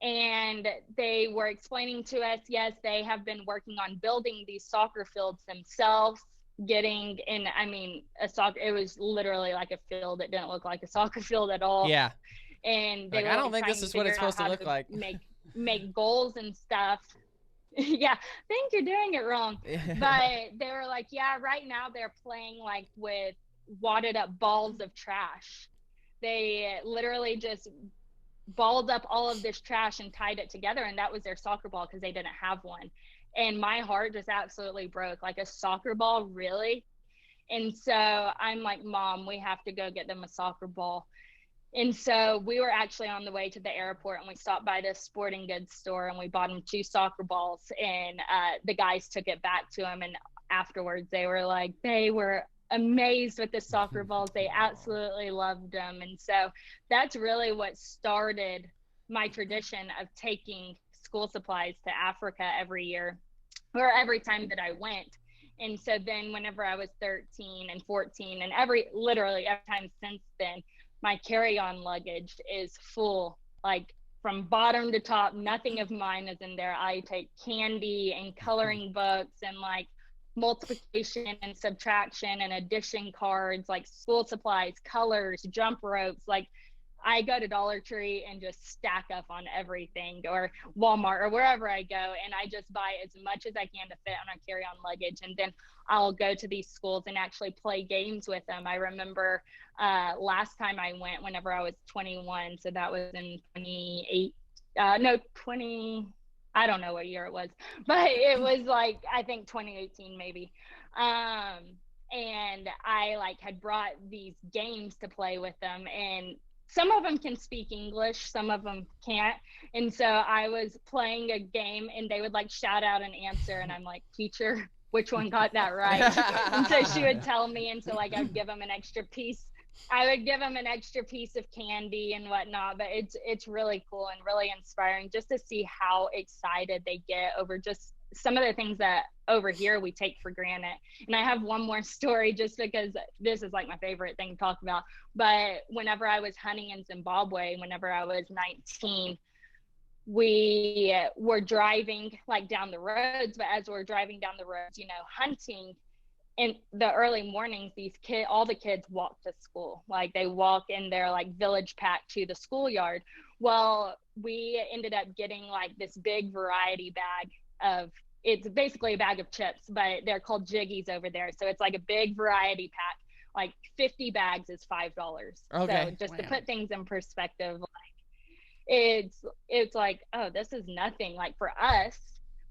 Speaker 6: and they were explaining to us, yes, they have been working on building these soccer fields themselves, getting in, I mean, it was literally like a field. It didn't look like a soccer field at all.
Speaker 3: Yeah.
Speaker 6: And they
Speaker 3: like,
Speaker 6: were
Speaker 3: I don't think this is what it's supposed to look like.
Speaker 6: Make goals and stuff. Yeah, I think you're doing it wrong. But they were like, yeah, right now they're playing like with wadded up balls of trash. They literally just balled up all of this trash and tied it together, and that was their soccer ball, because they didn't have one. And my heart just absolutely broke. Like, a soccer ball, really? And so I'm like, Mom, we have to go get them a soccer ball. And so we were actually on the way to the airport, and we stopped by this sporting goods store, and we bought them 2 soccer balls, and the guys took it back to them. And afterwards they were amazed with the soccer balls. They absolutely loved them. And so that's really what started my tradition of taking school supplies to Africa every year, or every time that I went. And so then whenever I was 13 and 14, and literally every time since then, my carry-on luggage is full, like from bottom to top. Nothing of mine is in there. I take candy and coloring books and like multiplication and subtraction and addition cards, like school supplies, colors, jump ropes. Like, I go to Dollar Tree and just stack up on everything, or Walmart, or wherever I go, and I just buy as much as I can to fit on a carry-on luggage. And then I'll go to these schools and actually play games with them. I remember last time I went, whenever I was 21, so that was in 20, I don't know what year it was, but it was like, I think 2018 maybe. And I like had brought these games to play with them, and some of them can speak English, some of them can't. And so I was playing a game, and they would like shout out an answer, and I'm like, teacher, which one got that right? And so she would tell me, and so like I'd give them an extra piece. I would give them an extra piece of candy and whatnot. But it's really cool and really inspiring just to see how excited they get over just some of the things that over here we take for granted. And I have one more story, just because this is like my favorite thing to talk about. But whenever I was hunting in Zimbabwe, whenever I was 19, we were driving like down the roads. But as we're driving down the roads, hunting in the early mornings, all the kids walk to school. Like, they walk in their like village pack to the schoolyard. Well, we ended up getting like this big variety bag it's basically a bag of chips, but they're called jiggies over there. So it's like a big variety pack, like 50 bags is $5.
Speaker 3: Okay.
Speaker 6: So just to put things in perspective, like it's like, oh, this is nothing like for us.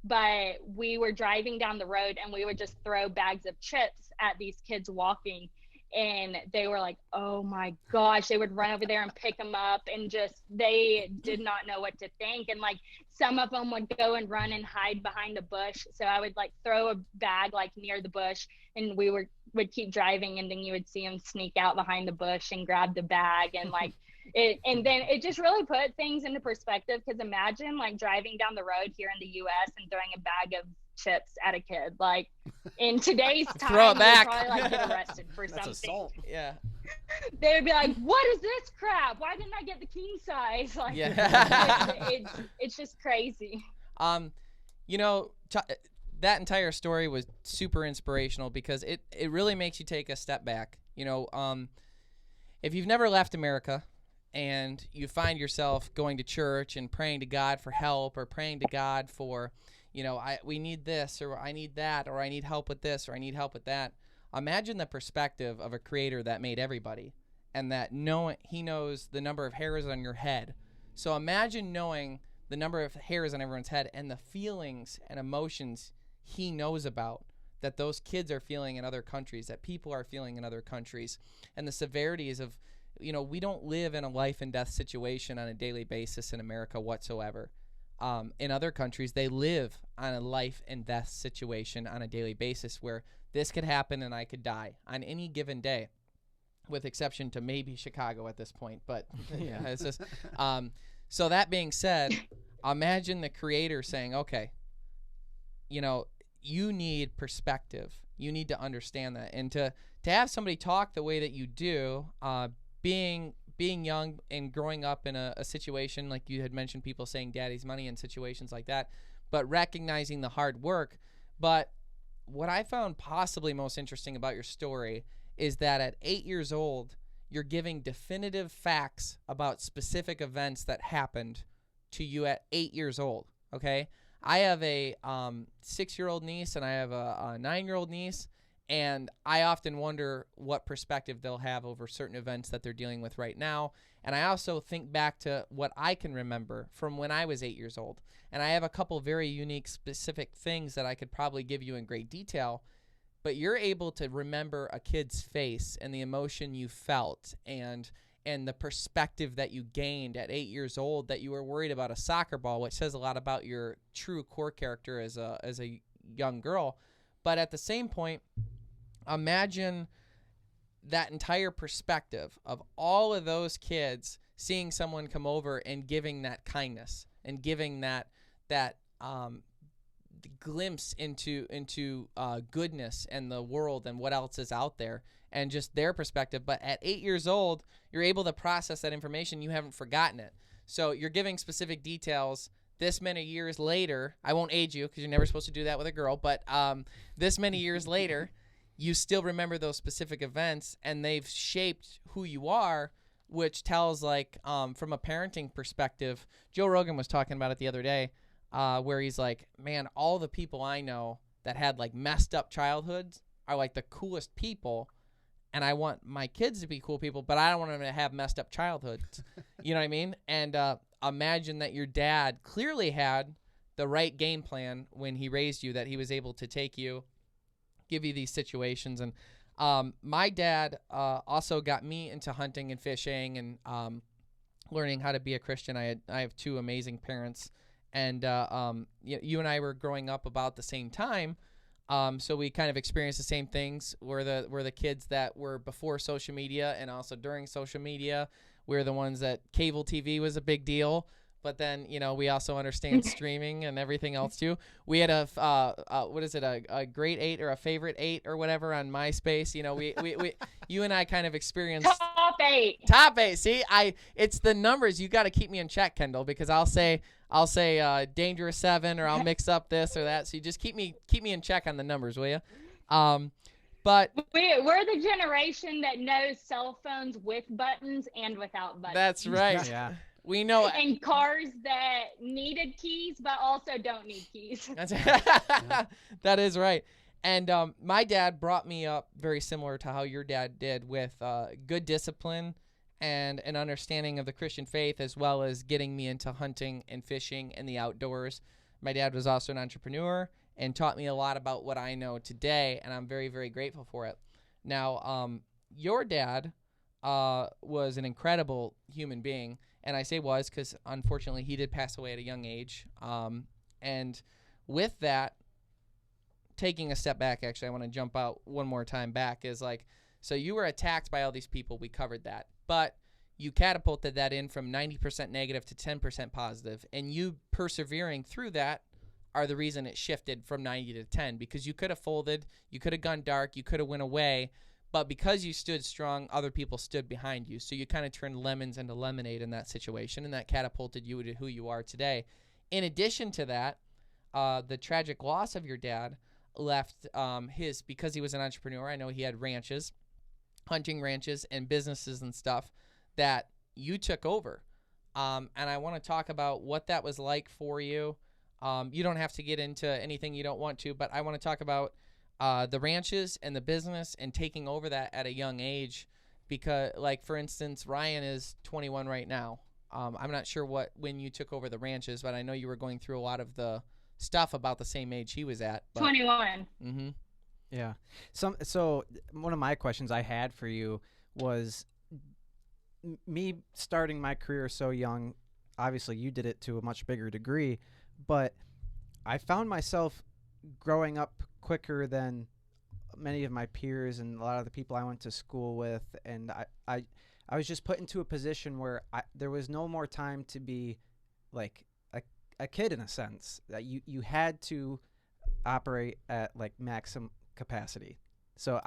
Speaker 6: But we were driving down the road and we would just throw bags of chips at these kids walking, and they were like, oh my gosh, they would run over there and pick them up, and just they did not know what to think. And like some of them would go and run and hide behind a bush, so I would like throw a bag like near the bush, and we would keep driving, and then you would see them sneak out behind the bush and grab the bag. And like and then it just really put things into perspective, because imagine like driving down the road here in the US and throwing a bag of chips at a kid. Like in today's time,
Speaker 3: Throw it back.
Speaker 6: you'd probably like get arrested for
Speaker 4: That's
Speaker 6: something.
Speaker 4: assault.
Speaker 3: Yeah.
Speaker 6: They would be like, what is this crap? Why didn't I get the king size? Like,
Speaker 3: Yeah.
Speaker 6: it's just crazy.
Speaker 3: You know, that entire story was super inspirational, because it really makes you take a step back. You know, if you've never left America and you find yourself going to church and praying to God for help, or praying to God for, you know, we need this, or I need that, or I need help with this, or I need help with that. Imagine the perspective of a creator that made everybody, and that he knows the number of hairs on your head. So imagine knowing the number of hairs on everyone's head and the feelings and emotions he knows about, that those kids are feeling in other countries, that people are feeling in other countries, and the severities of, you know, we don't live in a life and death situation on a daily basis in America whatsoever. In other countries, they live on a life and death situation on a daily basis, where this could happen and I could die on any given day, with exception to maybe Chicago at this point. But yeah, it's just, so that being said, imagine the creator saying, okay, you know, you need perspective. You need to understand that. And to have somebody talk the way that you do, being young and growing up in a situation like you had mentioned, people saying daddy's money in situations like that, but recognizing the hard work. But what I found possibly most interesting about your story is that at 8 years old, you're giving definitive facts about specific events that happened to you at 8 years old. Okay? I have a 6-year-old niece, and I have a 9-year-old niece, and I often wonder what perspective they'll have over certain events that they're dealing with right now. And I also think back to what I can remember from when I was 8 years old. And I have a couple very unique, specific things that I could probably give you in great detail. But you're able to remember a kid's face and the emotion you felt, and the perspective that you gained at 8 years old, that you were worried about a soccer ball, which says a lot about your true core character as a young girl. But at the same point, imagine that entire perspective of all of those kids seeing someone come over and giving that kindness and giving that glimpse into goodness and the world and what else is out there, and just their perspective. But at 8 years old, you're able to process that information. You haven't forgotten it. So you're giving specific details this many years later. I won't age you because you're never supposed to do that with a girl, but this many years later, you still remember those specific events, and they've shaped who you are, which tells, like, from a parenting perspective, Joe Rogan was talking about it the other day, where he's like, man, all the people I know that had, like, messed up childhoods are, like, the coolest people, and I want my kids to be cool people, but I don't want them to have messed up childhoods. You know what I mean? And imagine that your dad clearly had the right game plan when he raised you, that he was able to take you, give you these situations. And my dad also got me into hunting and fishing and learning how to be a Christian. I have two amazing parents, and you and I were growing up about the same time, so we kind of experienced the same things. We're the kids that were before social media and also during social media. We're the ones that cable TV was a big deal. But then, you know, we also understand streaming and everything else too. We had a grade 8 or a favorite 8 or whatever on MySpace. You know, we you and I kind of experienced
Speaker 6: Top 8.
Speaker 3: Top 8. See, it's the numbers. You got to keep me in check, Kendall, because I'll say Dangerous 7, or I'll mix up this or that. So you just keep me in check on the numbers, will you? But
Speaker 6: we're the generation that knows cell phones with buttons and without buttons.
Speaker 3: That's right.
Speaker 4: Yeah.
Speaker 3: We know.
Speaker 6: And cars that needed keys but also don't need keys.
Speaker 3: That is right. And my dad brought me up very similar to how your dad did, with good discipline and an understanding of the Christian faith, as well as getting me into hunting and fishing and the outdoors. My dad was also an entrepreneur and taught me a lot about what I know today, and I'm very, very grateful for it. Now, your dad was an incredible human being, and I say was because, unfortunately, he did pass away at a young age. And with that, taking a step back, actually, I want to jump out one more time back, is like, so you were attacked by all these people. We covered that. But you catapulted that in from 90% negative to 10% positive, and you persevering through that are the reason it shifted from 90 to 10, because you could have folded, you could have gone dark, you could have went away, but because you stood strong, other people stood behind you. So you kind of turned lemons into lemonade in that situation, and that catapulted you to who you are today. In addition to that, the tragic loss of your dad left because he was an entrepreneur. I know he had ranches, hunting ranches and businesses and stuff that you took over. And I want to talk about what that was like for you. You don't have to get into anything you don't want to, but I want to talk about the ranches and the business and taking over that at a young age, because, like, for instance, Ryan is 21 right now. I'm not sure when you took over the ranches, but I know you were going through a lot of the stuff about the same age he was at. But,
Speaker 6: 21.
Speaker 3: Mm-hmm.
Speaker 7: Yeah. So one of my questions I had for you was, me starting my career so young. Obviously, you did it to a much bigger degree, but I found myself growing up quicker than many of my peers and a lot of the people I went to school with, and I was just put into a position where there was no more time to be like a kid, in a sense, that you had to operate at like maximum capacity. So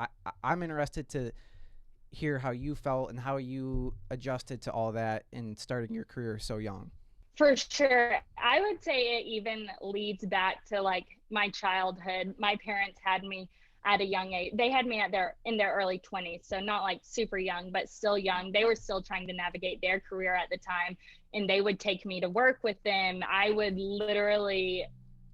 Speaker 7: I'm interested to hear how you felt and how you adjusted to all that in starting your career so young.
Speaker 6: For sure. I would say it even leads back to like my childhood. My parents had me at a young age. They had me in their early 20s, so not like super young, but still young. They were still trying to navigate their career at the time, and they would take me to work with them. I would literally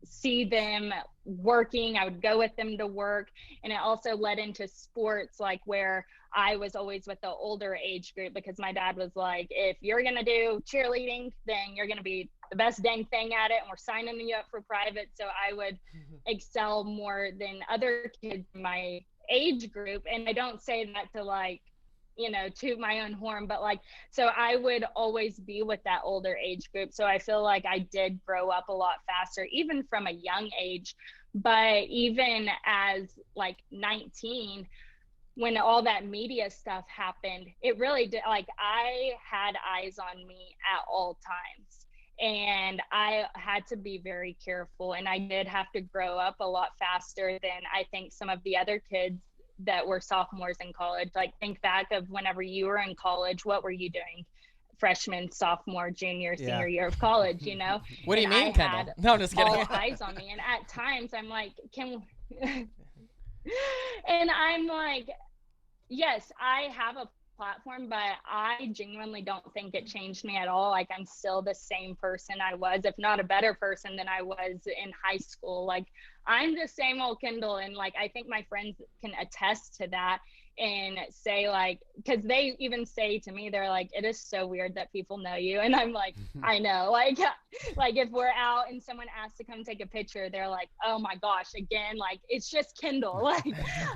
Speaker 6: see them working. I would go with them to work, and it also led into sports, like where I was always with the older age group, because my dad was like, if you're going to do cheerleading, then you're going to be the best dang thing at it, and we're signing you up for private. So I would excel more than other kids in my age group. And I don't say that to like, toot my own horn, but like, so I would always be with that older age group. So I feel like I did grow up a lot faster, even from a young age. But even as like 19, when all that media stuff happened, it really did, like, I had eyes on me at all times, and I had to be very careful, and I did have to grow up a lot faster than I think some of the other kids that were sophomores in college. Like, think back of whenever you were in college, what were you doing? Freshman, sophomore, junior, senior year of college,
Speaker 3: What do you mean, Kendall? No, I'm just kidding.
Speaker 6: All eyes on me, and at times I'm like, and I'm like, yes, I have a platform, but I genuinely don't think it changed me at all. Like, I'm still the same person I was, if not a better person than I was in high school. Like, I'm the same old Kendall. And like, I think my friends can attest to that and say, like, because they even say to me, they're like, it is so weird that people know you. And I'm like, I know, like if we're out and someone asks to come take a picture, they're like, oh my gosh, again, like, it's just Kendall. Like,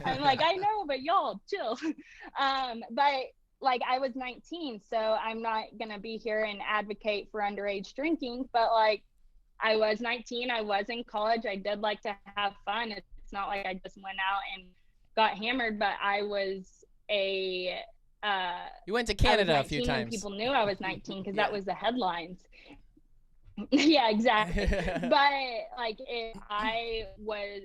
Speaker 6: I'm like, I know, but y'all chill. But like, I was 19, so I'm not gonna be here and advocate for underage drinking, but like, I was 19, I was in college, I did like to have fun. It's not like I just went out and got hammered, but I was
Speaker 3: you went to Canada a few times.
Speaker 6: People knew I was 19 because that was the headlines. Yeah, exactly. But like, if I went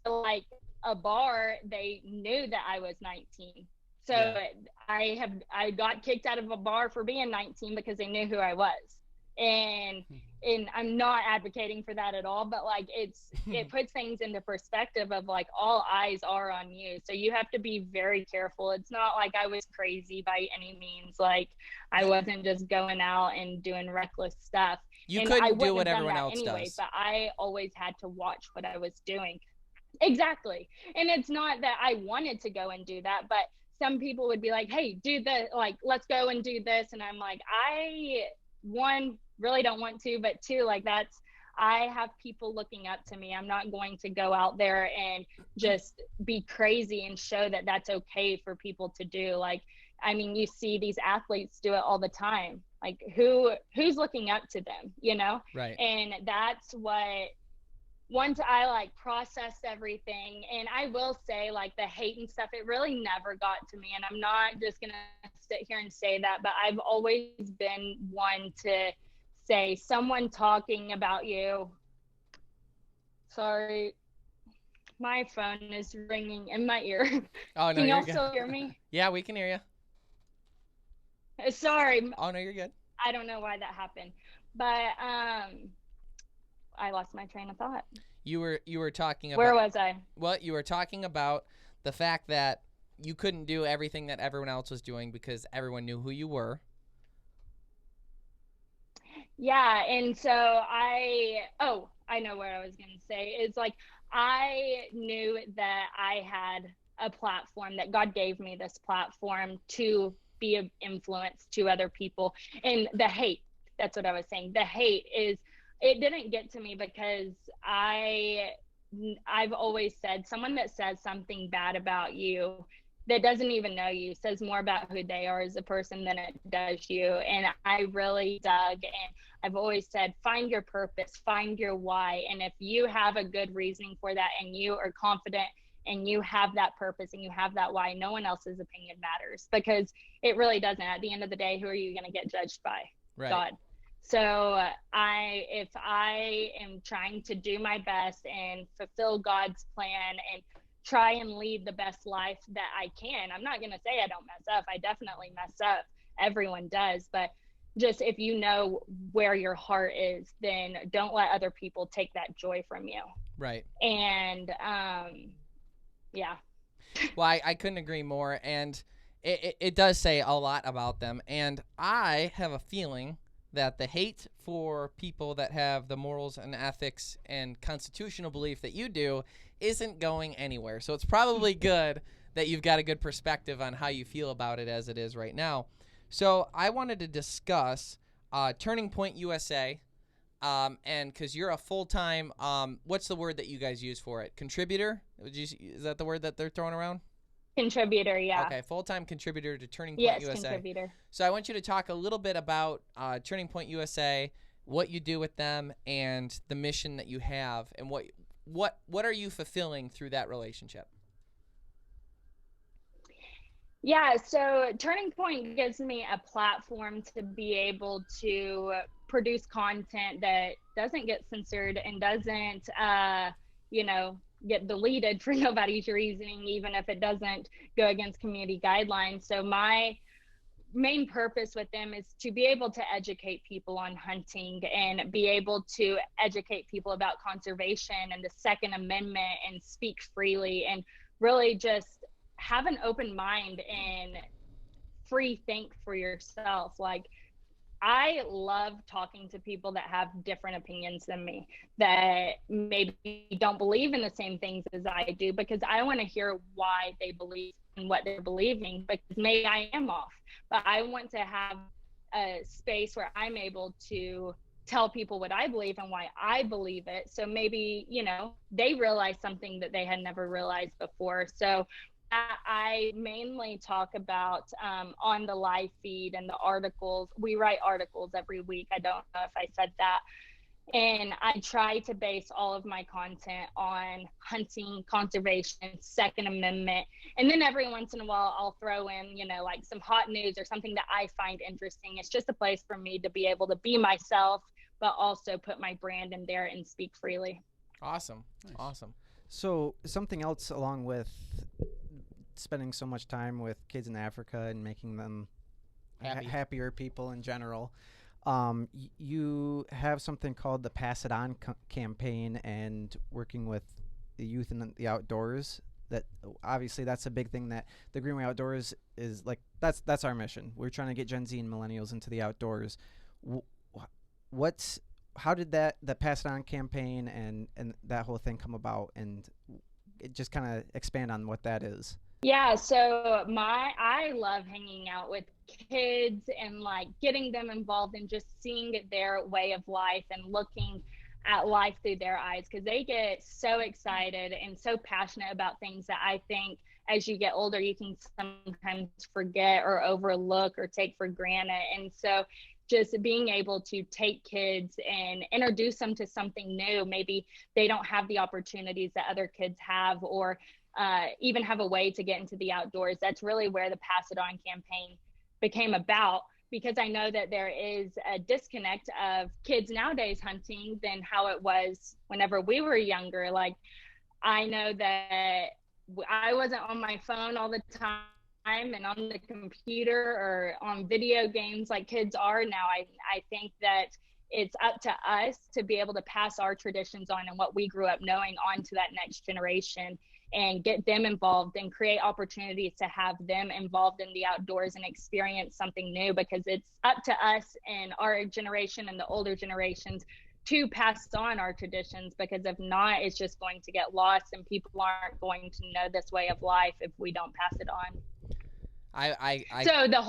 Speaker 6: to like a bar, they knew that I was 19. So I got kicked out of a bar for being 19 because they knew who I was. And I'm not advocating for that at all, but like, it puts things into perspective of like, all eyes are on you. So you have to be very careful. It's not like I was crazy by any means. Like, I wasn't just going out and doing reckless stuff.
Speaker 3: You couldn't do what everyone else does.
Speaker 6: But I always had to watch what I was doing. Exactly. And it's not that I wanted to go and do that, but some people would be like, hey, do this, like, let's go and do this. And I'm like, one, really don't want to, but two, like, I have people looking up to me. I'm not going to go out there and just be crazy and show that that's okay for people to do. Like, I mean, you see these athletes do it all the time. Like, who's looking up to them, you know?
Speaker 3: Right.
Speaker 6: And that's what, once I like processed everything, and I will say, like, the hate and stuff, it really never got to me. And I'm not just gonna sit here and say that, but I've always been one to say, someone talking about you. Sorry, my phone is ringing in my ear.
Speaker 3: Oh, no,
Speaker 6: Can y'all
Speaker 3: you're good.
Speaker 6: still hear me?
Speaker 3: Yeah, we can hear you.
Speaker 6: Sorry,
Speaker 3: Oh, no, you're good.
Speaker 6: I don't know why that happened, but I lost my train of thought.
Speaker 3: You were talking about,
Speaker 6: where was I?
Speaker 3: Well, you were talking about the fact that you couldn't do everything that everyone else was doing because everyone knew who you were.
Speaker 6: Yeah, and so I know what I was going to say. It's like, I knew that I had a platform, that God gave me this platform to be of influence to other people. And the hate, that's what I was saying. The hate it didn't get to me because I've always said, someone that says something bad about you, that doesn't even know you, says more about who they are as a person than it does you. And I really dug, and I've always said, find your purpose, find your why. And if you have a good reasoning for that, and you are confident, and you have that purpose, and you have that why, no one else's opinion matters, because it really doesn't. At the end of the day, who are you going to get judged by?
Speaker 3: Right.
Speaker 6: God. So if I am trying to do my best and fulfill God's plan and try and lead the best life that I can, I'm not going to say I don't mess up. I definitely mess up. Everyone does. But just, if you know where your heart is, then don't let other people take that joy from you.
Speaker 3: Right.
Speaker 6: And yeah.
Speaker 3: Well, I couldn't agree more. And it does say a lot about them. And I have a feeling that the hate for people that have the morals and ethics and constitutional belief that you do isn't going anywhere. So it's probably good that you've got a good perspective on how you feel about it as it is right now. So I wanted to discuss Turning Point USA, and because you're a full-time, what's the word that you guys use for it? Contributor? Is that the word that they're throwing around?
Speaker 6: Contributor, yeah.
Speaker 3: Okay, full-time contributor to Turning Point
Speaker 6: Yes,
Speaker 3: USA.
Speaker 6: contributor.
Speaker 3: So I want you to talk a little bit about Turning Point USA, what you do with them, and the mission that you have, and what are you fulfilling through that relationship?
Speaker 6: Yeah, so Turning Point gives me a platform to be able to produce content that doesn't get censored and doesn't, get deleted for nobody's reasoning, even if it doesn't go against community guidelines. So my main purpose with them is to be able to educate people on hunting, and be able to educate people about conservation and the Second Amendment, and speak freely, and really just have an open mind and free think for yourself. Like, I love talking to people that have different opinions than me, that maybe don't believe in the same things as I do, because I want to hear why they believe in what they're believing, because maybe I am off. But I want to have a space where I'm able to tell people what I believe and why I believe it. So maybe, they realize something that they had never realized before. So I mainly talk about on the live feed and the articles. We write articles every week. I don't know if I said that. And I try to base all of my content on hunting, conservation, Second Amendment. And then every once in a while, I'll throw in, like some hot news or something that I find interesting. It's just a place for me to be able to be myself, but also put my brand in there and speak freely.
Speaker 3: Awesome.
Speaker 4: Nice.
Speaker 3: Awesome.
Speaker 7: So something else along with spending so much time with kids in Africa and making them happier people in general, you have something called the Pass It On campaign, and working with the youth in the outdoors. That obviously that's a big thing that the Greenway Outdoors is like. That's our mission. We're trying to get Gen Z and millennials into the outdoors. How did the Pass It On campaign and that whole thing come about, and it just kind of expand on what that is?
Speaker 6: Yeah, so I love hanging out with kids and like getting them involved and just seeing their way of life and looking at life through their eyes, because they get so excited and so passionate about things that I think as you get older you can sometimes forget or overlook or take for granted. And so just being able to take kids and introduce them to something new, maybe they don't have the opportunities that other kids have, or even have a way to get into the outdoors. That's really where the Pass It On campaign became about, because I know that there is a disconnect of kids nowadays hunting than how it was whenever we were younger. Like, I know that I wasn't on my phone all the time and on the computer or on video games like kids are now. I think that it's up to us to be able to pass our traditions on and what we grew up knowing on to that next generation, and get them involved and create opportunities to have them involved in the outdoors and experience something new, because it's up to us and our generation and the older generations to pass on our traditions, because if not, it's just going to get lost and people aren't going to know this way of life if we don't pass it on. So the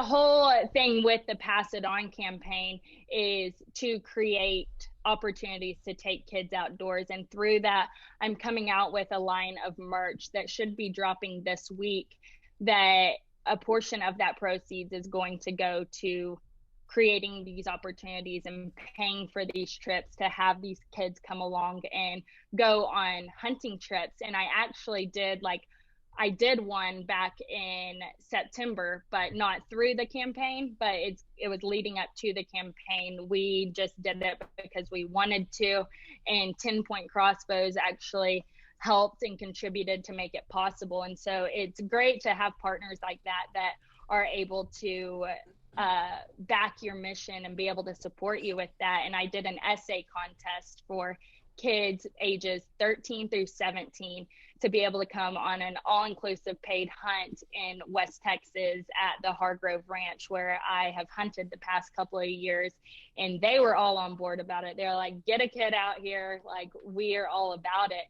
Speaker 6: whole thing with the Pass It On campaign is to create opportunities to take kids outdoors. And through that, I'm coming out with a line of merch that should be dropping this week, that a portion of that proceeds is going to go to creating these opportunities and paying for these trips to have these kids come along and go on hunting trips. And I did one back in September, but not through the campaign, but it was leading up to the campaign. We just did it because we wanted to, and 10-point crossbows actually helped and contributed to make it possible. And so it's great to have partners like that are able to back your mission and be able to support you with that. And I did an essay contest for kids ages 13 through 17 to be able to come on an all-inclusive paid hunt in West Texas at the Hargrove Ranch, where I have hunted the past couple of years. And they were all on board about it. They're like, get a kid out here. Like, we are all about it.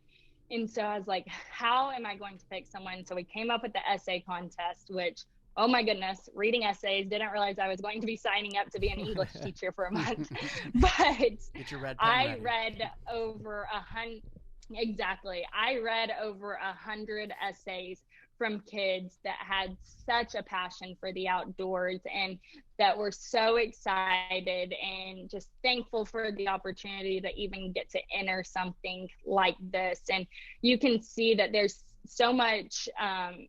Speaker 6: And so I was like, how am I going to pick someone? So we came up with the essay contest, which, oh my goodness, reading essays, didn't realize I was going to be signing up to be an English teacher for a month. But
Speaker 4: Get your red pen
Speaker 6: I
Speaker 4: ready.
Speaker 6: read over 100, exactly. I read over 100 essays from kids that had such a passion for the outdoors and that were so excited and just thankful for the opportunity to even get to enter something like this. And you can see that there's so much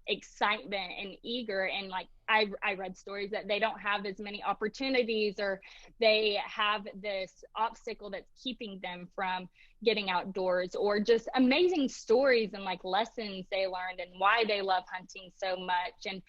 Speaker 6: excitement and eager, and like I read stories that they don't have as many opportunities, or they have this obstacle that's keeping them from getting outdoors, or just amazing stories and like lessons they learned and why they love hunting so much. And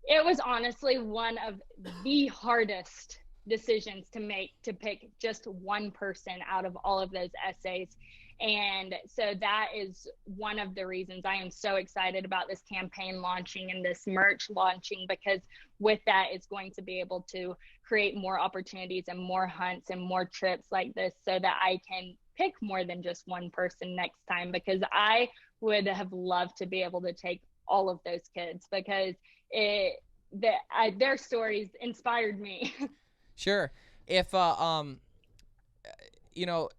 Speaker 6: it was honestly one of the hardest decisions to make, to pick just one person out of all of those essays. And so that is one of the reasons I am so excited about this campaign launching and this merch launching, because with that, it's going to be able to create more opportunities and more hunts and more trips like this, so that I can pick more than just one person next time, because I would have loved to be able to take all of those kids, because their stories inspired me.
Speaker 3: Sure. If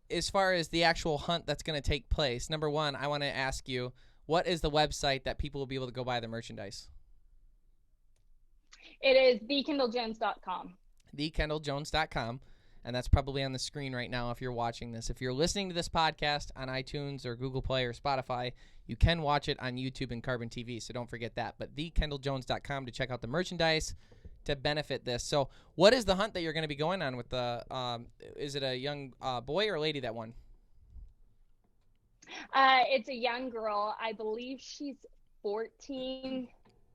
Speaker 3: as far as the actual hunt that's going to take place, number one, I want to ask you, what is the website that people will be able to go buy the merchandise?
Speaker 6: It is thekendalljones.com.
Speaker 3: thekendalljones.com, and that's probably on the screen right now if you're watching this. If you're listening to this podcast on iTunes or Google Play or Spotify, you can watch it on YouTube and Carbon TV, so don't forget that. But thekendalljones.com to check out the merchandise to benefit this. So what is the hunt that you're going to be going on with the is it a young boy or lady that won?
Speaker 6: It's a young girl. I believe she's 14.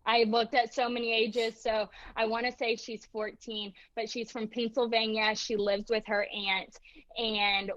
Speaker 6: I looked at so many ages, so I want to say she's 14, but she's from Pennsylvania. She lives with her aunt, and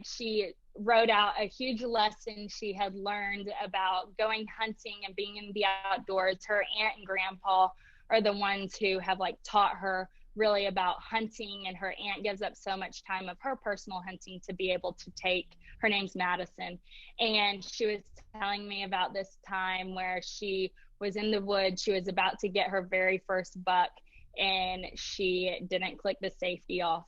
Speaker 6: she wrote out a huge lesson she had learned about going hunting and being in the outdoors. Her aunt and grandpa are the ones who have taught her really about hunting, and her aunt gives up so much time of her personal hunting to be able to take, her name's Madison. And she was telling me about this time where she was in the woods. She was about to get her very first buck, and she didn't click the safety off.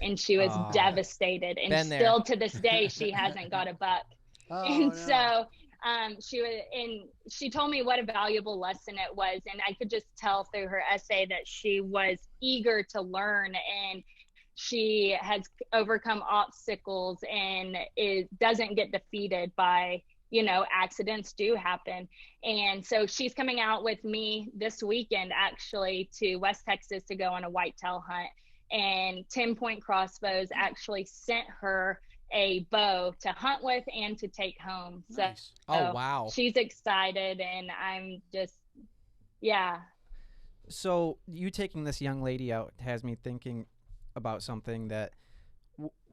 Speaker 6: And she was devastated. And
Speaker 3: Been there.
Speaker 6: still to this day, she hasn't got a buck. And so she told me what a valuable lesson it was. And I could just tell through her essay that she was eager to learn, and she has overcome obstacles, and it doesn't get defeated by, accidents do happen. And so she's coming out with me this weekend, actually, to West Texas to go on a whitetail hunt. And 10 Point Crossbows actually sent her a bow to hunt with and to take home.
Speaker 4: Nice.
Speaker 3: Oh, wow.
Speaker 6: She's excited, and I'm just, yeah.
Speaker 7: So you taking this young lady out has me thinking about something that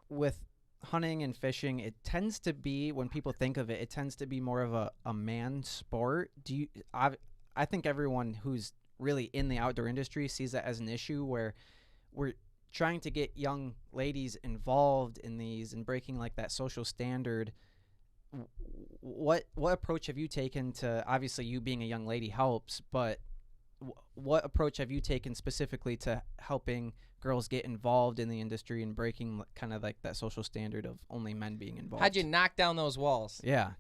Speaker 7: with hunting and fishing, it tends to be, when people think of it, it tends to be more of a man sport. I think everyone who's really in the outdoor industry sees that as an issue, where we're trying to get young ladies involved in these and breaking like that social standard. What approach have you taken to, obviously you being a young lady helps, but what approach have you taken specifically to helping girls get involved in the industry and breaking kind of like that social standard of only men being involved?
Speaker 3: How'd you knock down those walls?
Speaker 7: Yeah.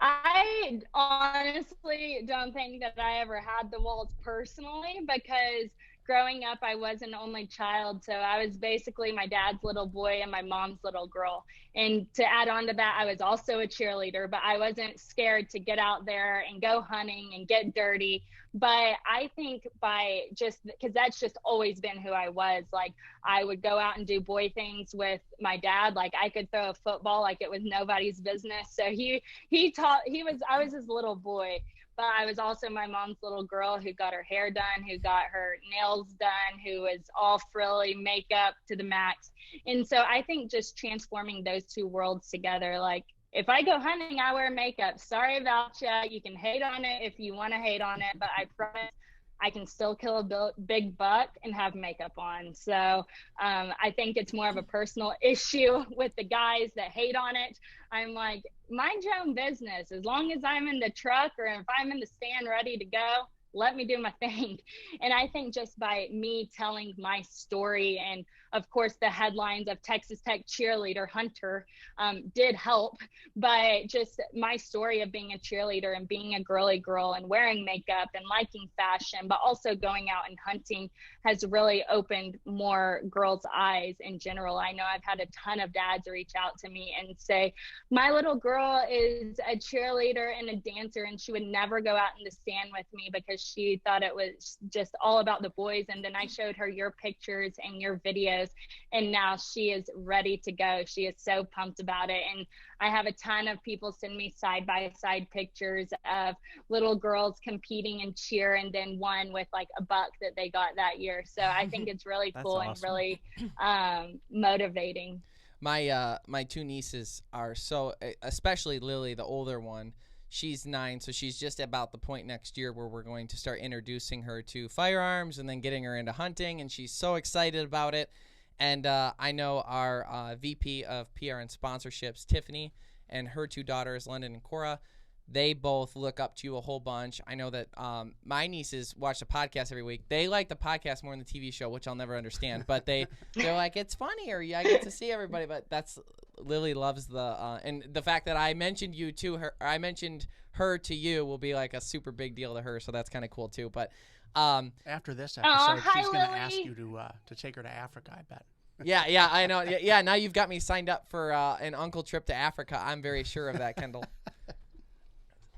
Speaker 6: I honestly don't think that I ever had the walls personally, because growing up, I was an only child. So I was basically my dad's little boy and my mom's little girl. And to add on to that, I was also a cheerleader, but I wasn't scared to get out there and go hunting and get dirty. But I think because that's just always been who I was. Like, I would go out and do boy things with my dad. Like, I could throw a football like it was nobody's business. So I was his little boy. But I was also my mom's little girl who got her hair done, who got her nails done, who was all frilly, makeup to the max. And so I think just transforming those two worlds together, like, if I go hunting, I wear makeup. Sorry about ya. You can hate on it if you want to hate on it, but I promise I can still kill a big buck and have makeup on. So I think it's more of a personal issue with the guys that hate on it. I'm like, mind your own business. As long as I'm in the truck or if I'm in the stand ready to go, let me do my thing. And I think just by me telling my story, and of course the headlines of Texas Tech cheerleader hunter did help, but just my story of being a cheerleader and being a girly girl and wearing makeup and liking fashion, but also going out and hunting, has really opened more girls' eyes in general. I know I've had a ton of dads reach out to me and say, my little girl is a cheerleader and a dancer, and she would never go out in the stand with me because she thought it was just all about the boys. And then I showed her your pictures and your videos, and now she is ready to go. She is so pumped about it. And I have a ton of people send me side-by-side pictures of little girls competing in cheer, and then one with like a buck that they got that year. So I think it's really cool
Speaker 7: awesome.
Speaker 6: and really motivating.
Speaker 3: My two nieces are so, especially Lily, the older one. She's 9, so she's just about the point next year where we're going to start introducing her to firearms and then getting her into hunting, and she's so excited about it. And I know our VP of PR and sponsorships, Tiffany, and her 2 daughters, London and Cora, they both look up to you a whole bunch. I know that my nieces watch the podcast every week. They like the podcast more than the TV show, which I'll never understand. But they're like, it's funnier. I get to see everybody. But Lily loves and the fact that I mentioned you to her. I mentioned her to you will be like a super big deal to her. So that's kind of cool too. But
Speaker 4: after this episode,
Speaker 6: hi,
Speaker 4: she's going to
Speaker 6: Lily.
Speaker 4: ask you to take her to Africa, I bet.
Speaker 3: Yeah, I know. Yeah, now you've got me signed up for an uncle trip to Africa. I'm very sure of that, Kendall.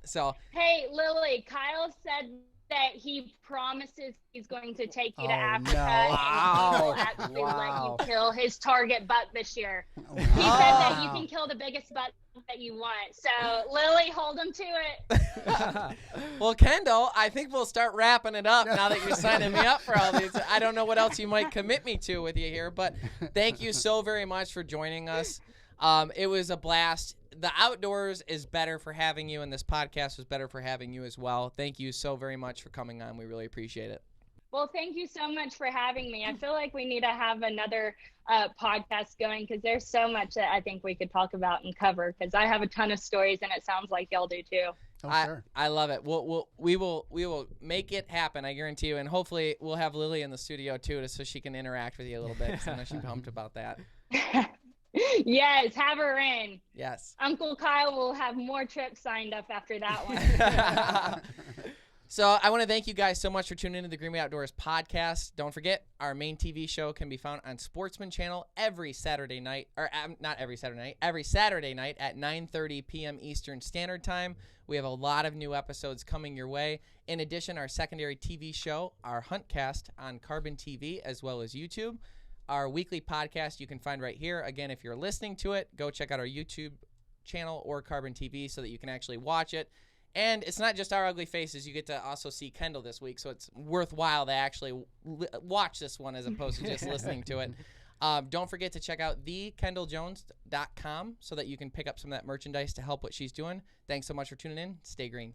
Speaker 3: So,
Speaker 6: Hey, Lily, Kyle said that he promises he's going to take you to Africa.
Speaker 4: No.
Speaker 6: And
Speaker 3: Wow.
Speaker 6: he will actually
Speaker 3: Wow.
Speaker 6: let you kill his target buck this year. He said that you can kill the biggest buck that you want. So, Lily, hold him to it.
Speaker 3: well, Kendall, I think we'll start wrapping it up now that you're signing me up for all these. I don't know what else you might commit me to with you here, but thank you so very much for joining us. It was a blast. The outdoors is better for having you, and this podcast was better for having you as well. Thank you so very much for coming on. We really appreciate it.
Speaker 6: Well, thank you so much for having me. I feel like we need to have another podcast going because there's so much that I think we could talk about and cover because I have a ton of stories and it sounds like y'all do too.
Speaker 4: Oh, sure.
Speaker 3: I love it. We will make it happen. I guarantee you. And hopefully we'll have Lily in the studio too, so she can interact with you a little bit. 'Cause I know she's pumped about that.
Speaker 6: Yes, have her in.
Speaker 3: Yes.
Speaker 6: Uncle Kyle will have more trips signed up after that one.
Speaker 3: So I want to thank you guys so much for tuning into the Greenway Outdoors podcast. Don't forget, our main TV show can be found on Sportsman Channel every Saturday night, or not every Saturday night, every Saturday night at 9:30 p.m. Eastern Standard Time. We have a lot of new episodes coming your way. In addition, our secondary TV show, our Huntcast on Carbon TV as well as YouTube. Our weekly podcast you can find right here. Again, if you're listening to it, go check out our YouTube channel or Carbon TV so that you can actually watch it. And it's not just our ugly faces. You get to also see Kendall this week, so it's worthwhile to actually watch this one as opposed to just listening to it. Don't forget to check out thekendalljones.com so that you can pick up some of that merchandise to help what she's doing. Thanks so much for tuning in. Stay green.